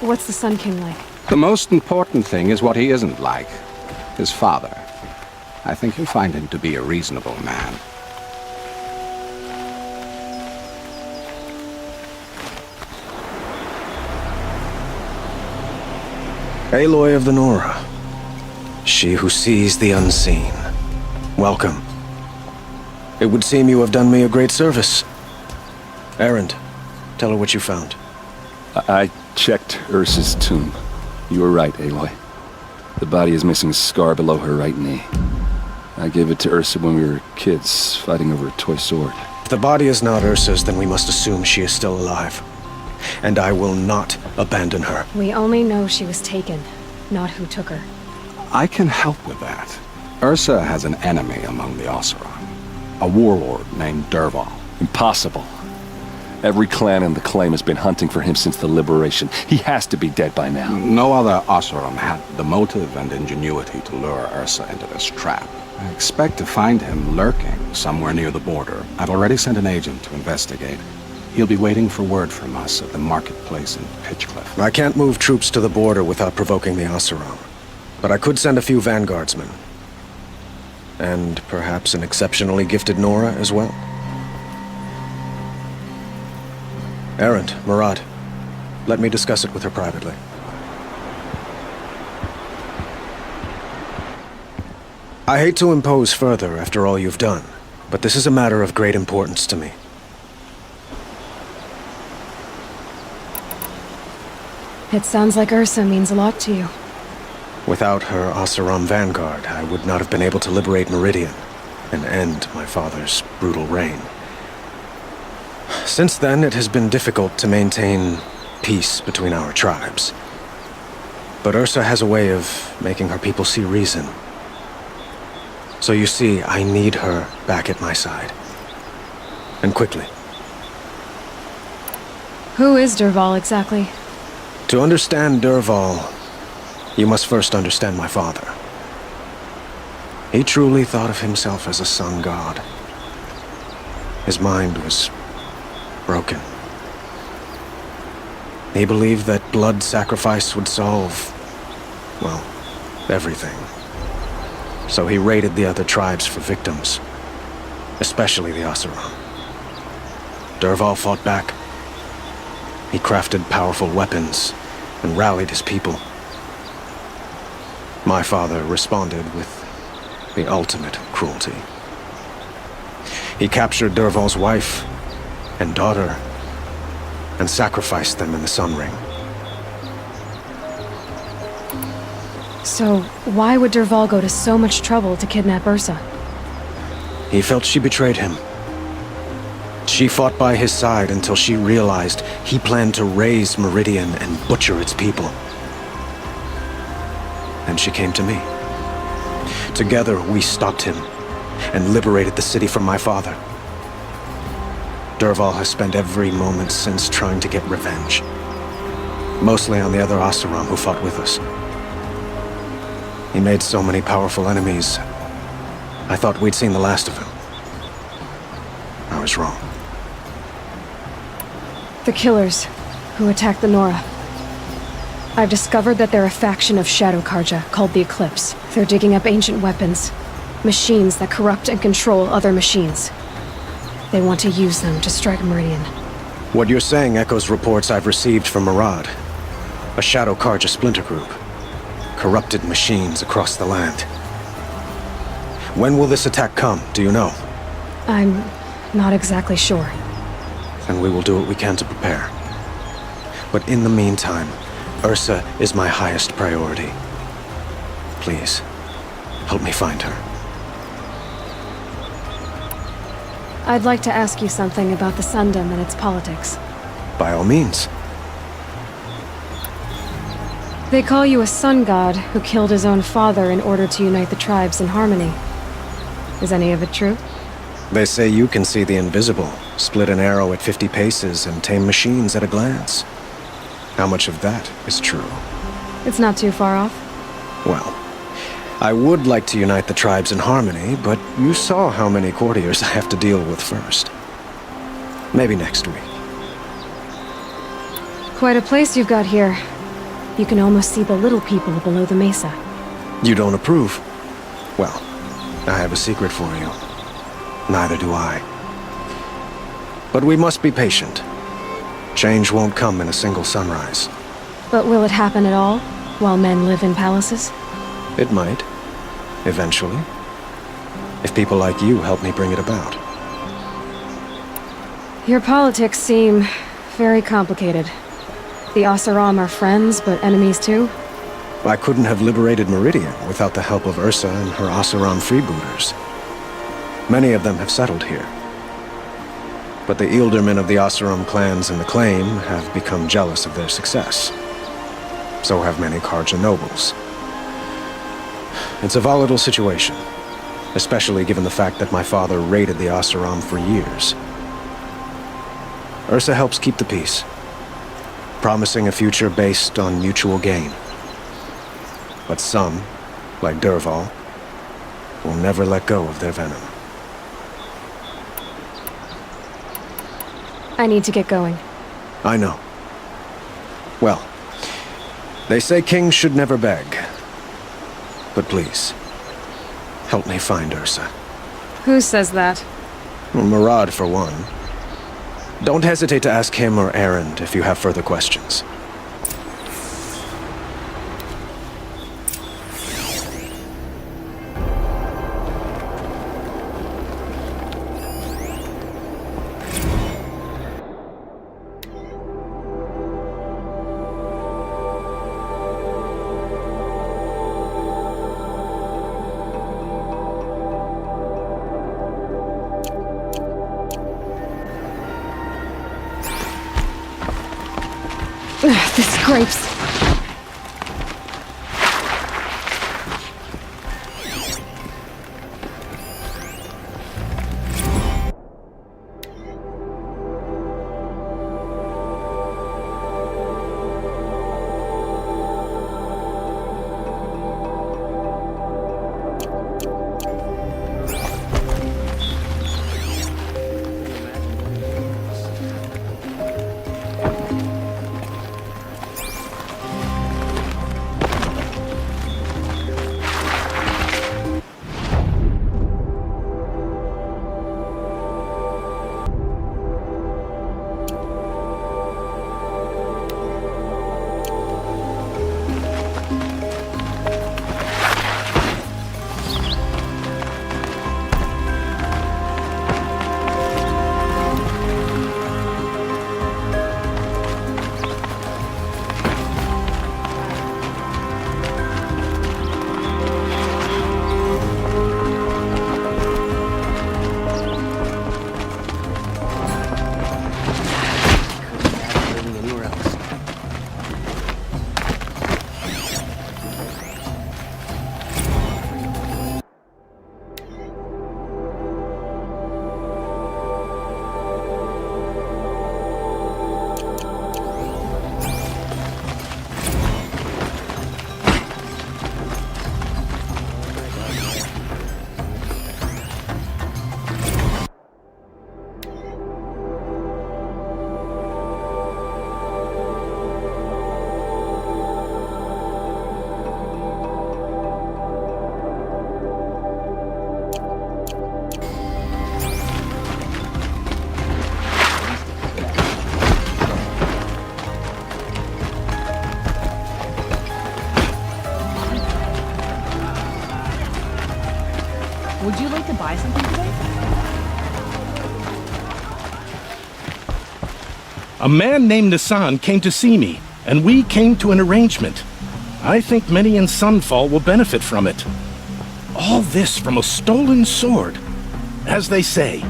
What's the Sun King like? The most important thing is what he isn't like. His father. I think you'll find him to be a reasonable man. Aloy of the Nora. She who sees the unseen. Welcome. It would seem you have done me a great service. Erend, tell her what you found. I checked Ursa's tomb. You were right, Aloy. The body is missing a scar below her right knee. I gave it to Ursa when we were kids, fighting over a toy sword. If the body is not Ursa's, then we must assume she is still alive. And I will not abandon her. We only know she was taken, not who took her. I can help with that. Ursa has an enemy among the Oseram. A warlord named Dervahl. Impossible. Every clan in the claim has been hunting for him since the liberation. He has to be dead by now. No other Oseram had the motive and ingenuity to lure Ursa into this trap. I expect to find him lurking somewhere near the border. I've already sent an agent to investigate. He'll be waiting for word from us at the marketplace in Pitchcliff. I can't move troops to the border without provoking the Oseram. But I could send a few vanguardsmen. And perhaps an exceptionally gifted Nora as well. Erend, Murad, let me discuss it with her privately. I hate to impose further after all you've done, but this is a matter of great importance to me. It sounds like Ursa means a lot to you. Without her Oseram vanguard, I would not have been able to liberate Meridian and end my father's brutal reign. Since then, it has been difficult to maintain peace between our tribes. But Ursa has a way of making her people see reason. So you see, I need her back at my side. And quickly. Who is Dervahl exactly? To understand Dervahl, you must first understand my father. He truly thought of himself as a sun god. His mind was broken. He believed that blood sacrifice would solve, well, everything. So he raided the other tribes for victims, especially the Oseram. Dervahl fought back. He crafted powerful weapons and rallied his people. My father responded with the ultimate cruelty. He captured Dervahl's wife and daughter and sacrificed them in the Sun Ring. So, why would Dervahl go to so much trouble to kidnap Ursa? He felt she betrayed him. She fought by his side until she realized he planned to raise Meridian and butcher its people. And she came to me. Together, we stopped him and liberated the city from my father. Dervahl has spent every moment since trying to get revenge. Mostly on the other Oseram who fought with us. He made so many powerful enemies, I thought we'd seen the last of him. I was wrong. The Killers, who attacked the Nora. I've discovered that they're a faction of Shadow Karja, called the Eclipse. They're digging up ancient weapons. Machines that corrupt and control other machines. They want to use them to strike Meridian. What you're saying echoes reports I've received from Murad, a Shadow Karja splinter group. Corrupted machines across the land. When will this attack come, do you know? I'm not exactly sure. And we will do what we can to prepare. But in the meantime, Ursa is my highest priority. Please, help me find her. I'd like to ask you something about the Sundom and its politics. By all means. They call you a sun god who killed his own father in order to unite the tribes in harmony. Is any of it true? They say you can see the invisible, split an arrow at 50 paces, and tame machines at a glance. How much of that is true? It's not too far off. Well, I would like to unite the tribes in harmony, but you saw how many courtiers I have to deal with first. Maybe next week. Quite a place you've got here. You can almost see the little people below the mesa. You don't approve? Well, I have a secret for you. Neither do I. But we must be patient. Change won't come in a single sunrise. But will it happen at all, while men live in palaces? It might. Eventually. If people like you help me bring it about. Your politics seem very complicated. The Oseram are friends, but enemies too? I couldn't have liberated Meridian without the help of Ursa and her Oseram freebooters. Many of them have settled here. But the Ealdormen of the Oseram clans in the Claim have become jealous of their success. So have many Karja nobles. It's a volatile situation, especially given the fact that my father raided the Oseram for years. Ursa helps keep the peace, promising a future based on mutual gain. But some, like Dervahl, will never let go of their venom. I need to get going. I know. Well, they say kings should never beg. But please, help me find Ursa. Who says that? Well, Murad, for one. Don't hesitate to ask him or Erend if you have further questions. This scrapes. Would you like to buy something today? A man named Nassan came to see me, and we came to an arrangement. I think many in Sunfall will benefit from it. All this from a stolen sword. As they say,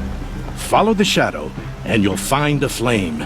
follow the shadow, and you'll find a flame.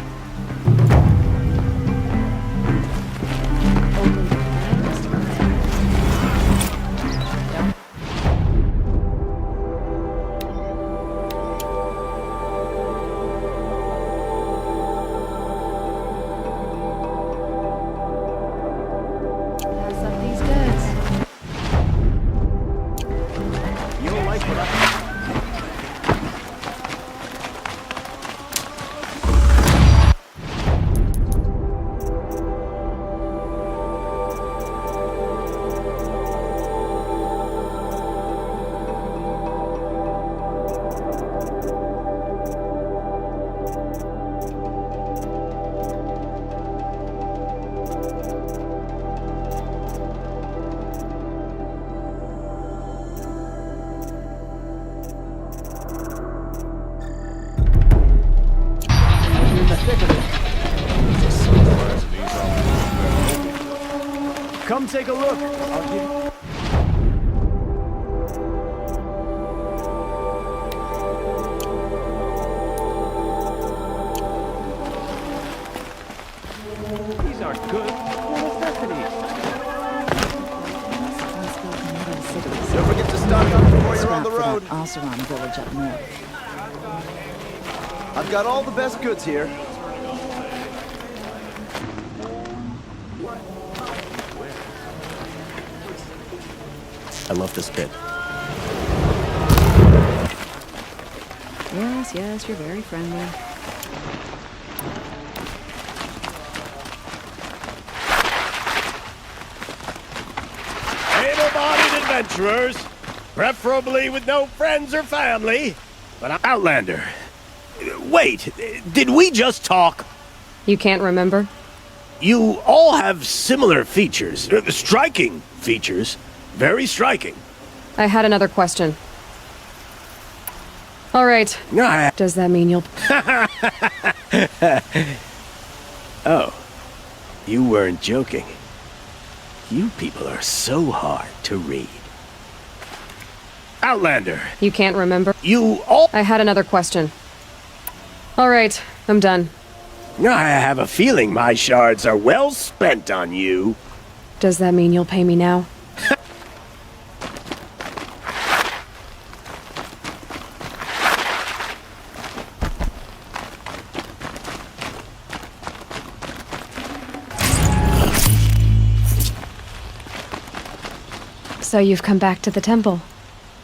Come take a look. I'll give you... These are good necessities. Don't forget to stock up before you're on the road. Oseram village up north. I've got all the best goods here. I love this bit. Yes, yes, you're very friendly. Able-bodied adventurers, preferably with no friends or family, but I'm Outlander. Wait, did we just talk? You can't remember? You all have similar features. Striking features. Very striking. I had another question. All right. Does that mean you'll... Oh, you weren't joking. You people are so hard to read. Outlander. You can't remember? You all... I had another question. All right, I'm done. I have a feeling my shards are well spent on you. Does that mean you'll pay me now? So you've come back to the temple?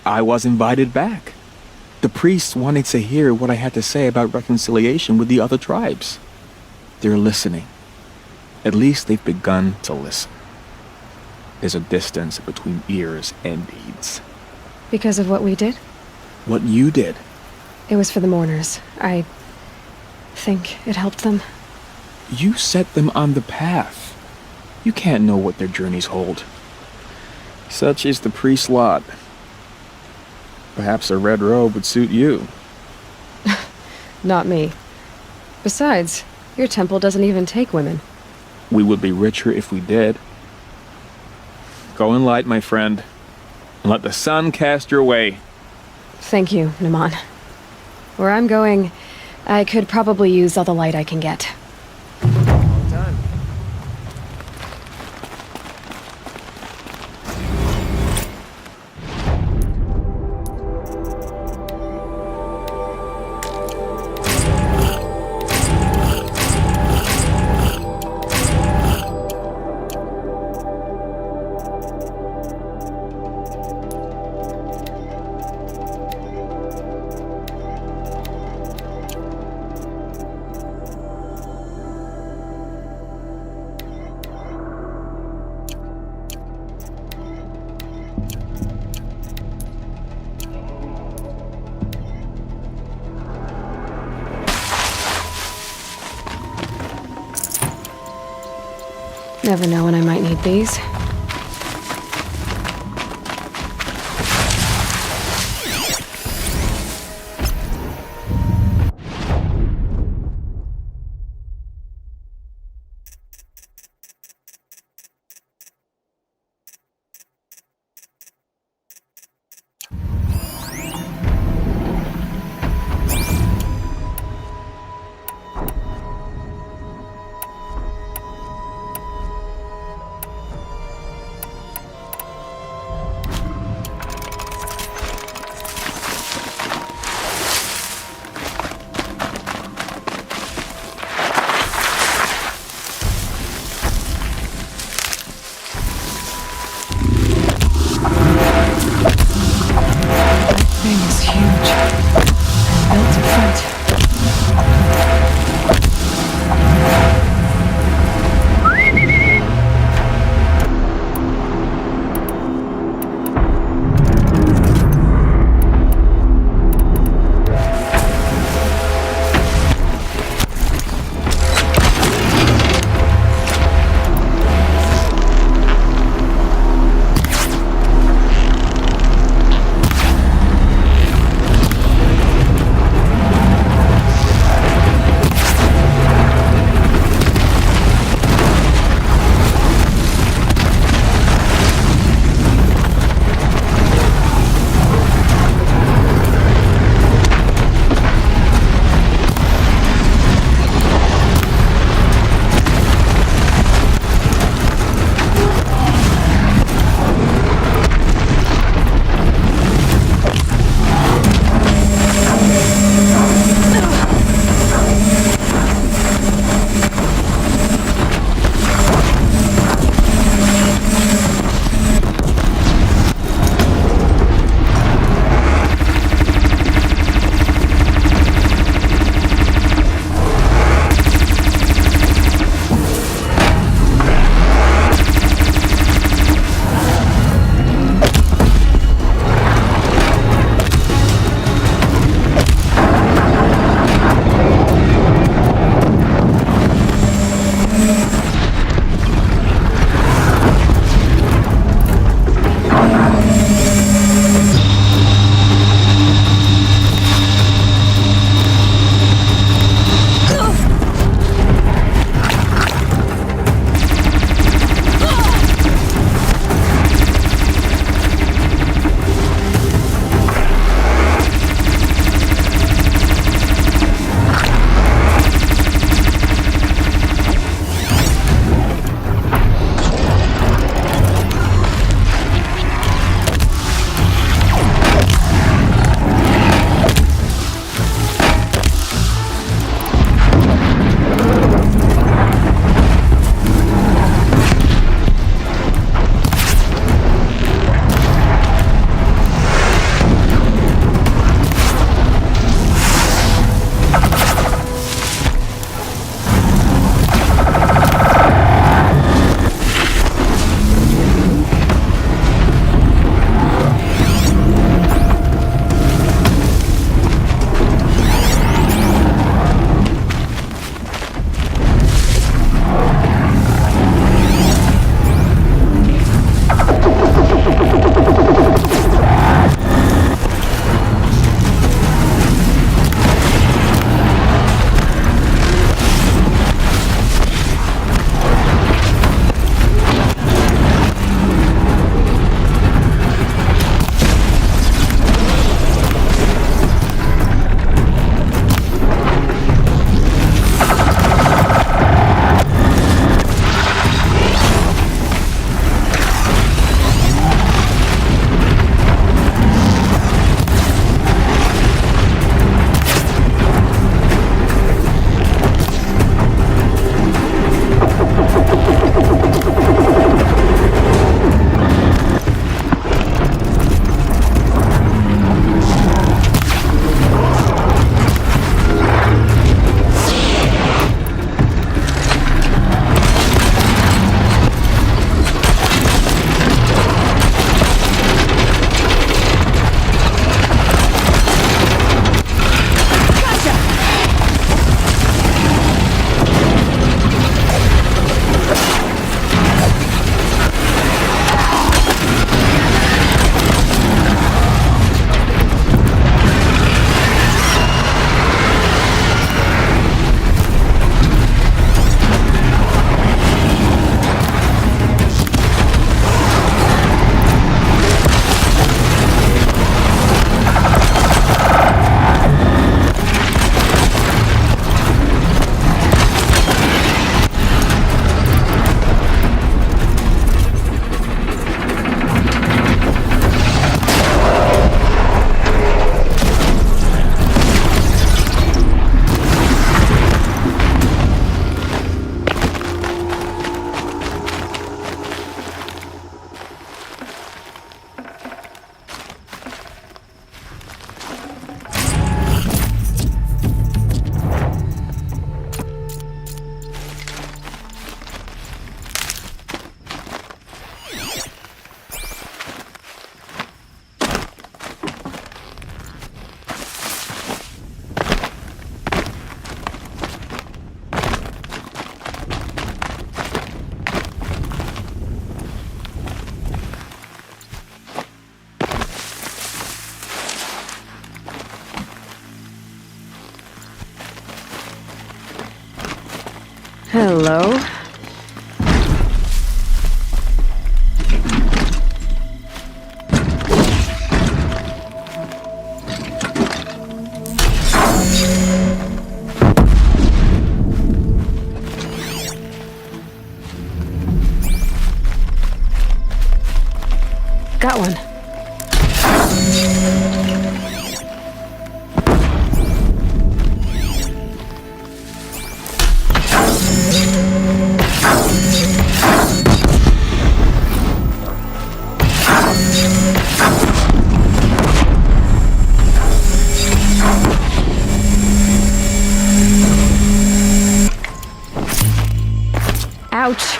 I was invited back. The priests wanted to hear what I had to say about reconciliation with the other tribes. They're listening. At least they've begun to listen. There's a distance between ears and deeds. Because of what we did? What you did. It was for the mourners. I think it helped them. You set them on the path. You can't know what their journeys hold. Such is the priest's lot. Perhaps a red robe would suit you. Not me. Besides, your temple doesn't even take women. We would be richer if we did. Go in light, my friend, and let the sun cast your way. Thank you, Naman. Where I'm going, I could probably use all the light I can get. Well done. Never know when I might need these. Hello. Got one. Ouch.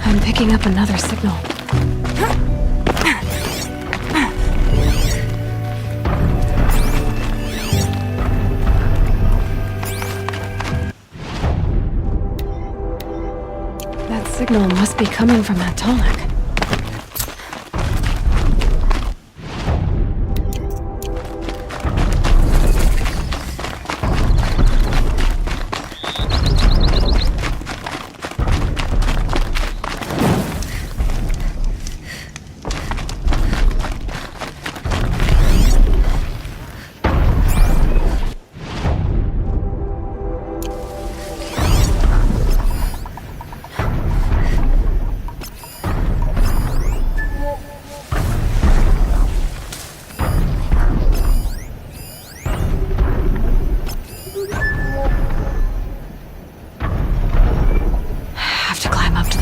I'm picking up another signal. That signal must be coming from that Tallneck.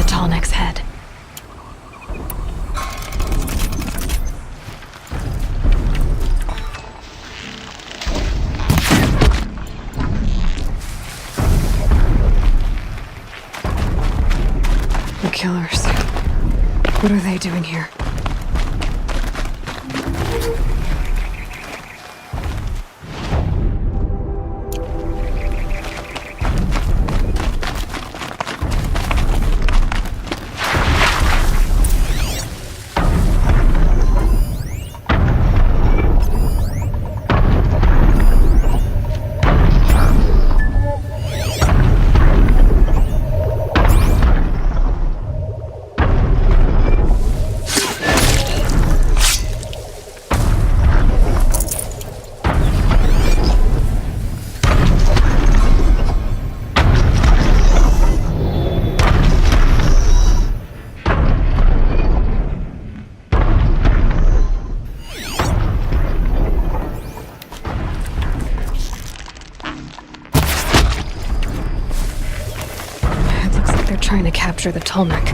Tallneck's head. The killers. What are they doing here? Trying to capture the Tallneck.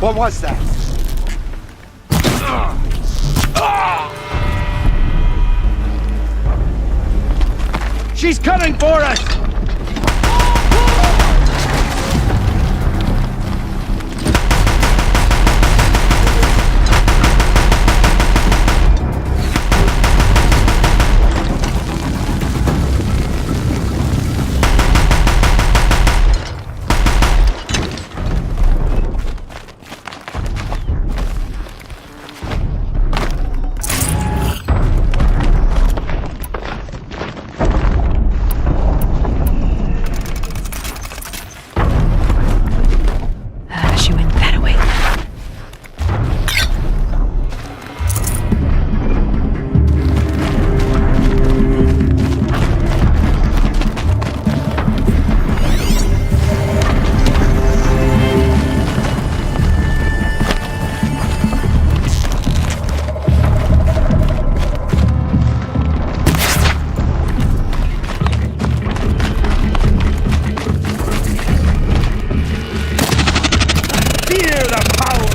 What was that? She's coming for us! She went that way. Fear the power!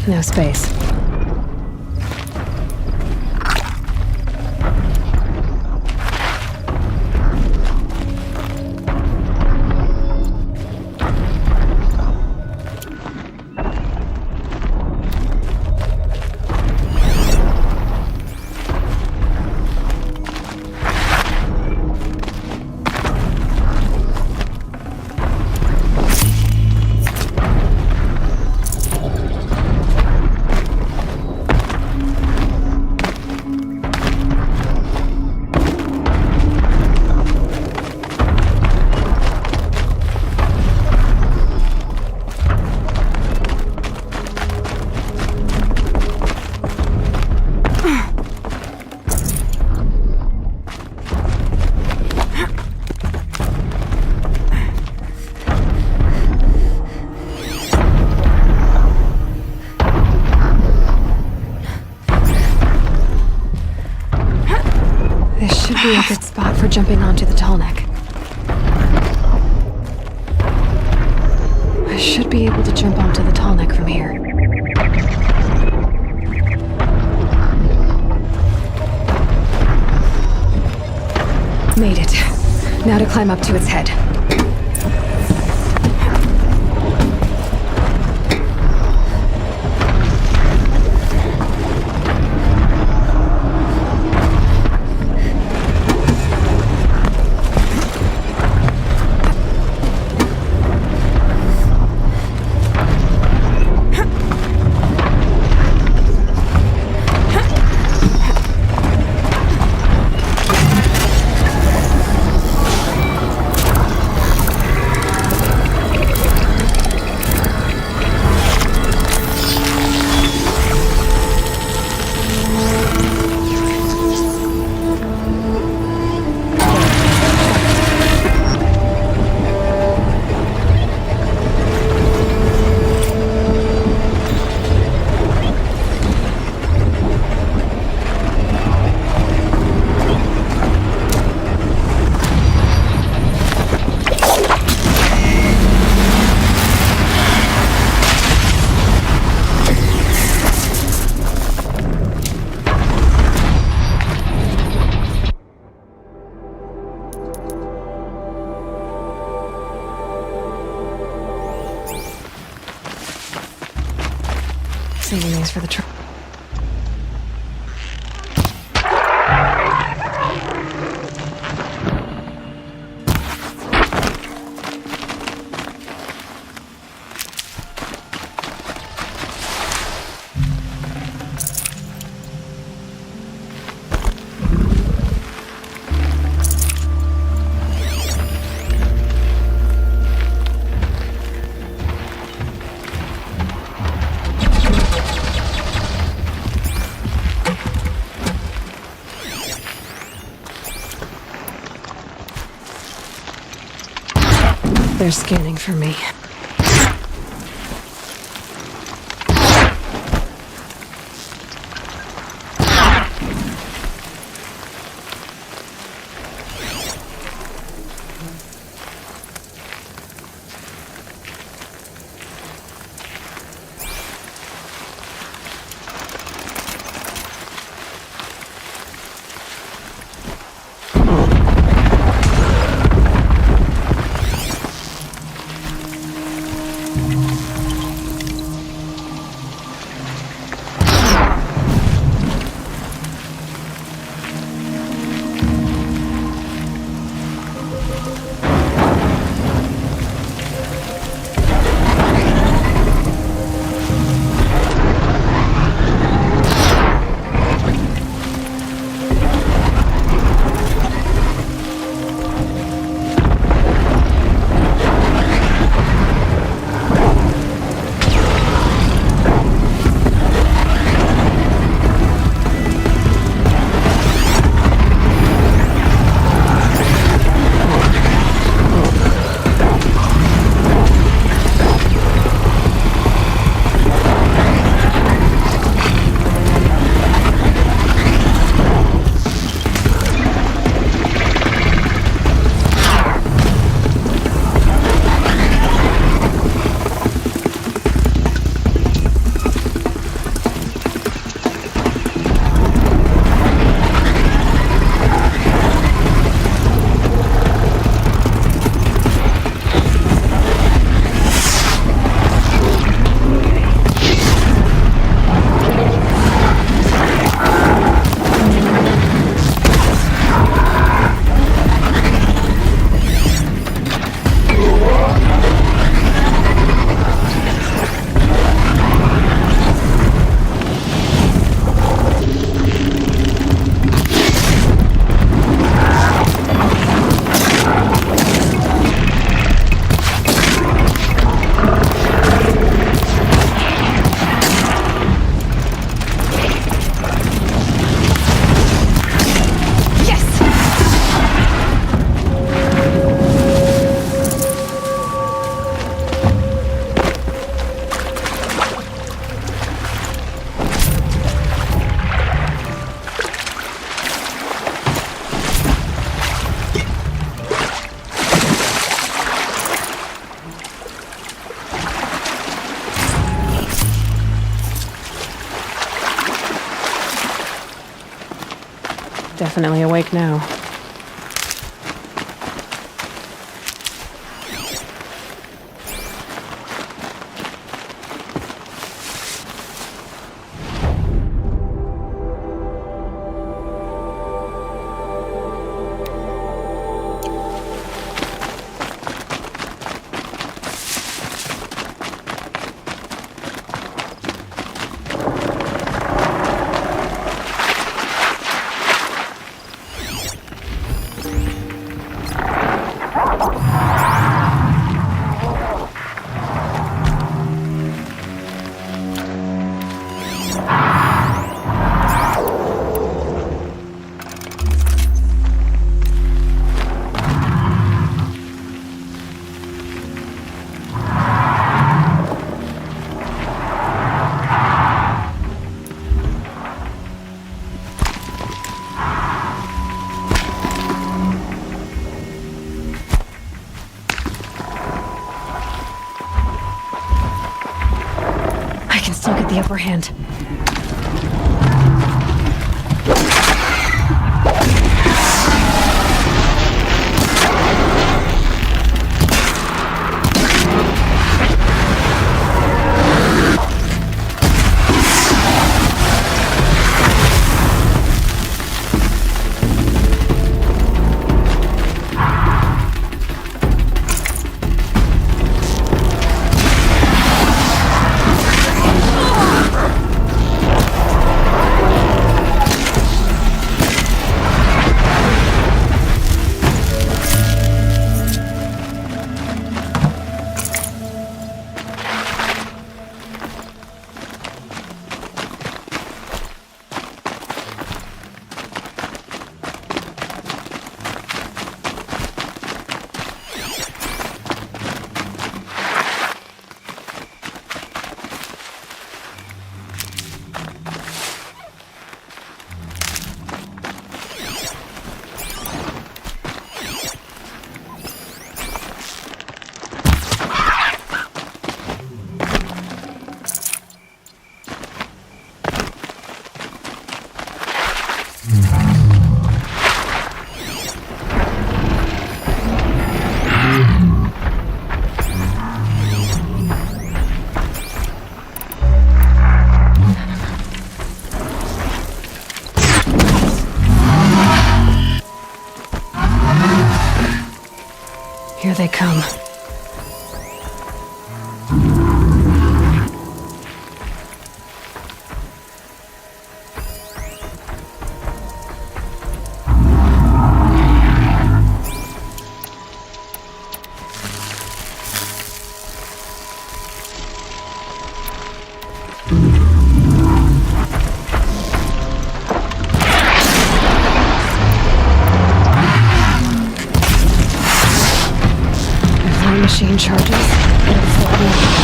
No space. This should be a good spot for jumping onto the tall neck. I should be able to jump onto the tall neck from here. Made it. Now to climb up to its head. saving these for the truck. They're scanning for me. Definitely awake now. Still get the upper hand. Here they come. Machine charges. It'll flood me with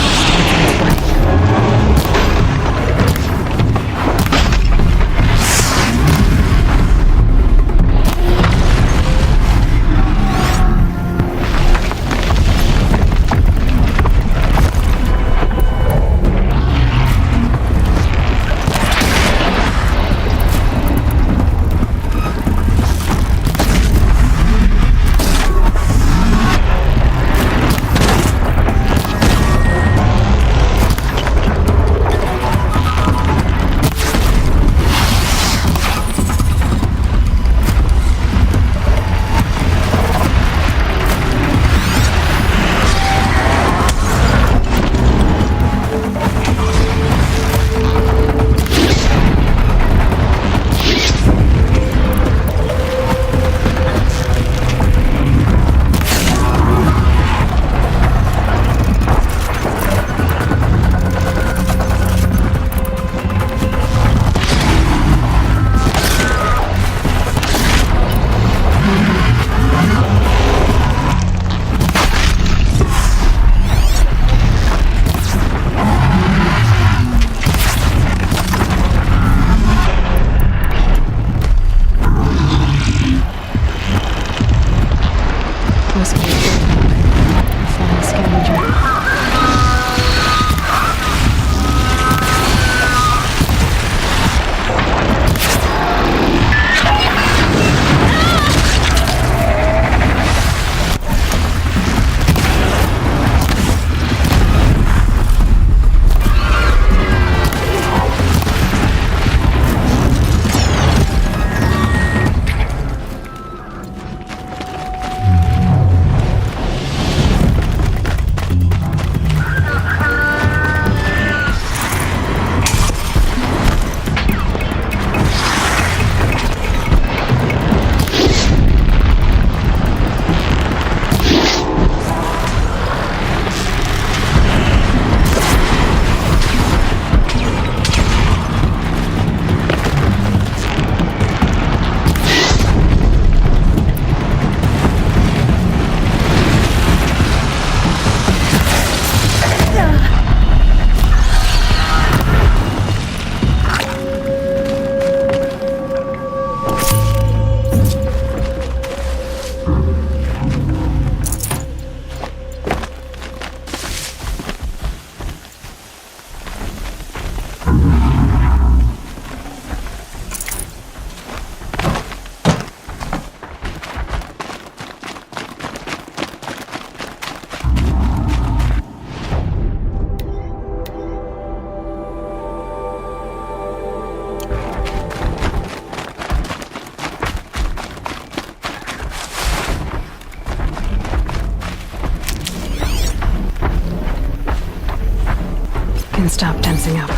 Stop tensing up.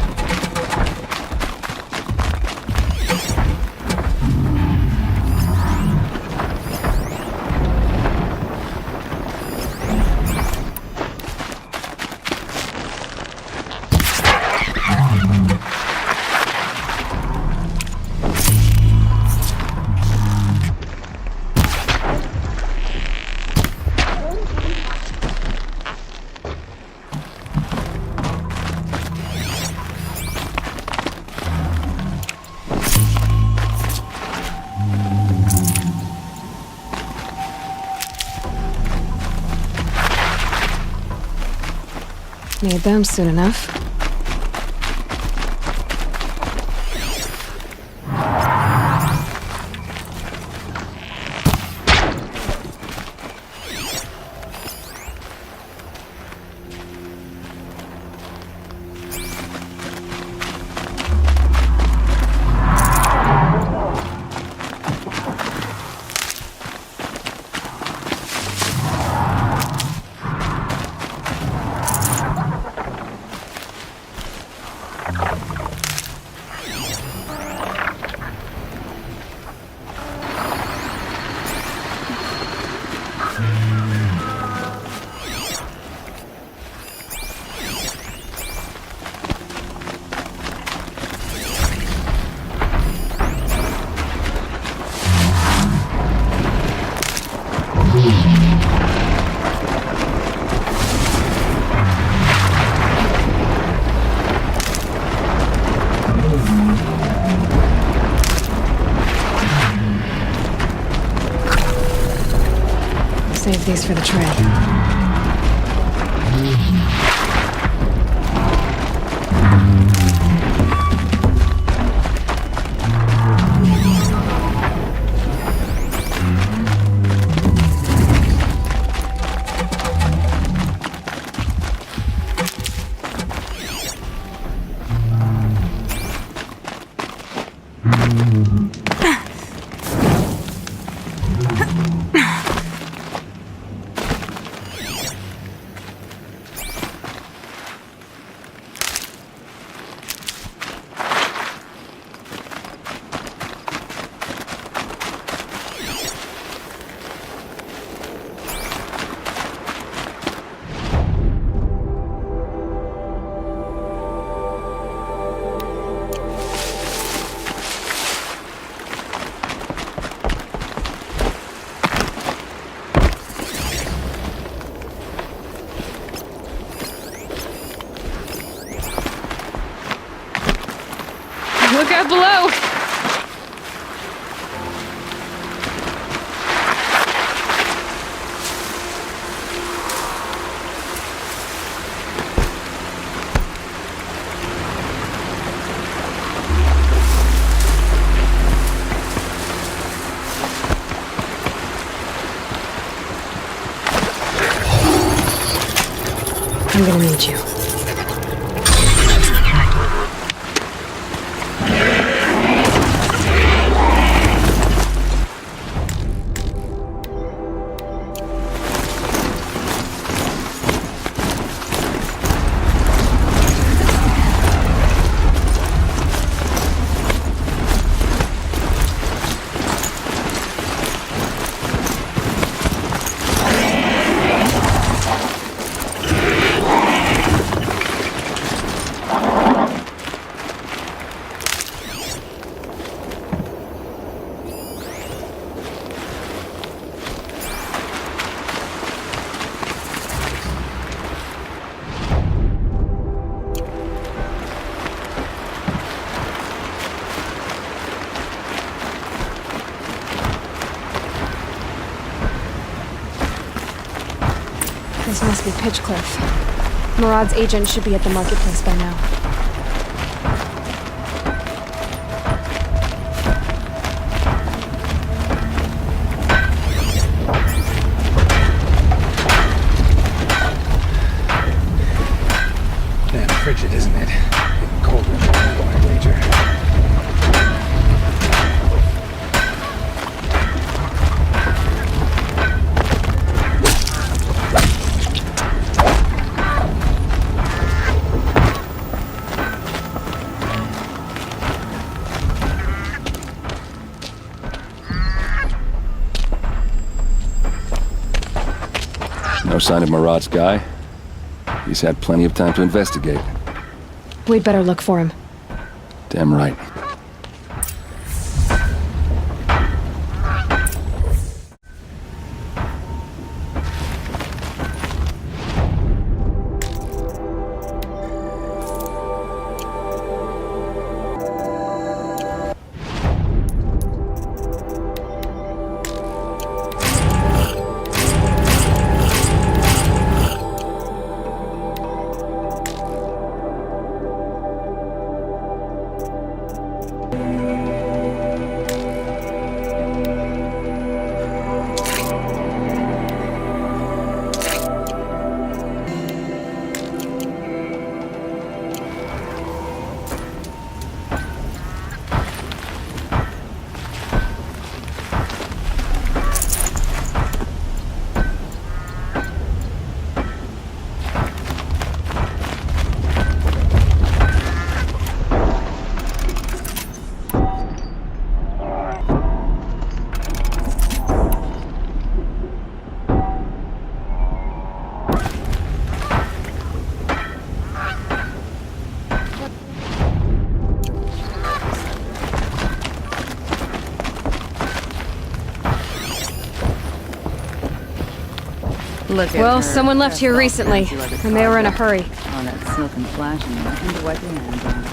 Need them soon enough. Save these for the trail. Look out below! I'm gonna need you. This must be Pitchcliff. Murad's agent should be at the marketplace by now. Damn frigid, isn't it? Getting colder and wager. No sign of Murad's guy? He's had plenty of time to investigate. We'd better look for him. Damn right. Well, someone left here recently, and they were in a hurry. All that silk and flashing, nothing to wipe your hands on.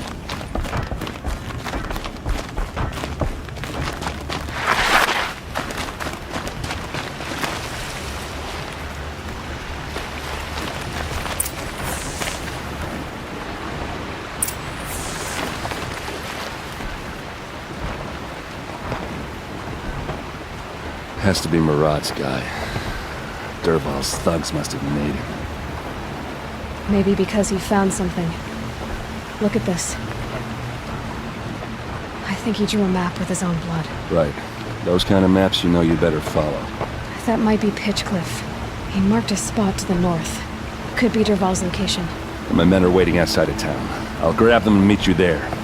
Has to be Murad's guy. Dervahl's thugs must have made him. Maybe because he found something. Look at this. I think he drew a map with his own blood. Right. Those kind of maps you know you better follow. That might be Pitchcliff. He marked a spot to the north. Could be Dervahl's location. My men are waiting outside of town. I'll grab them and meet you there.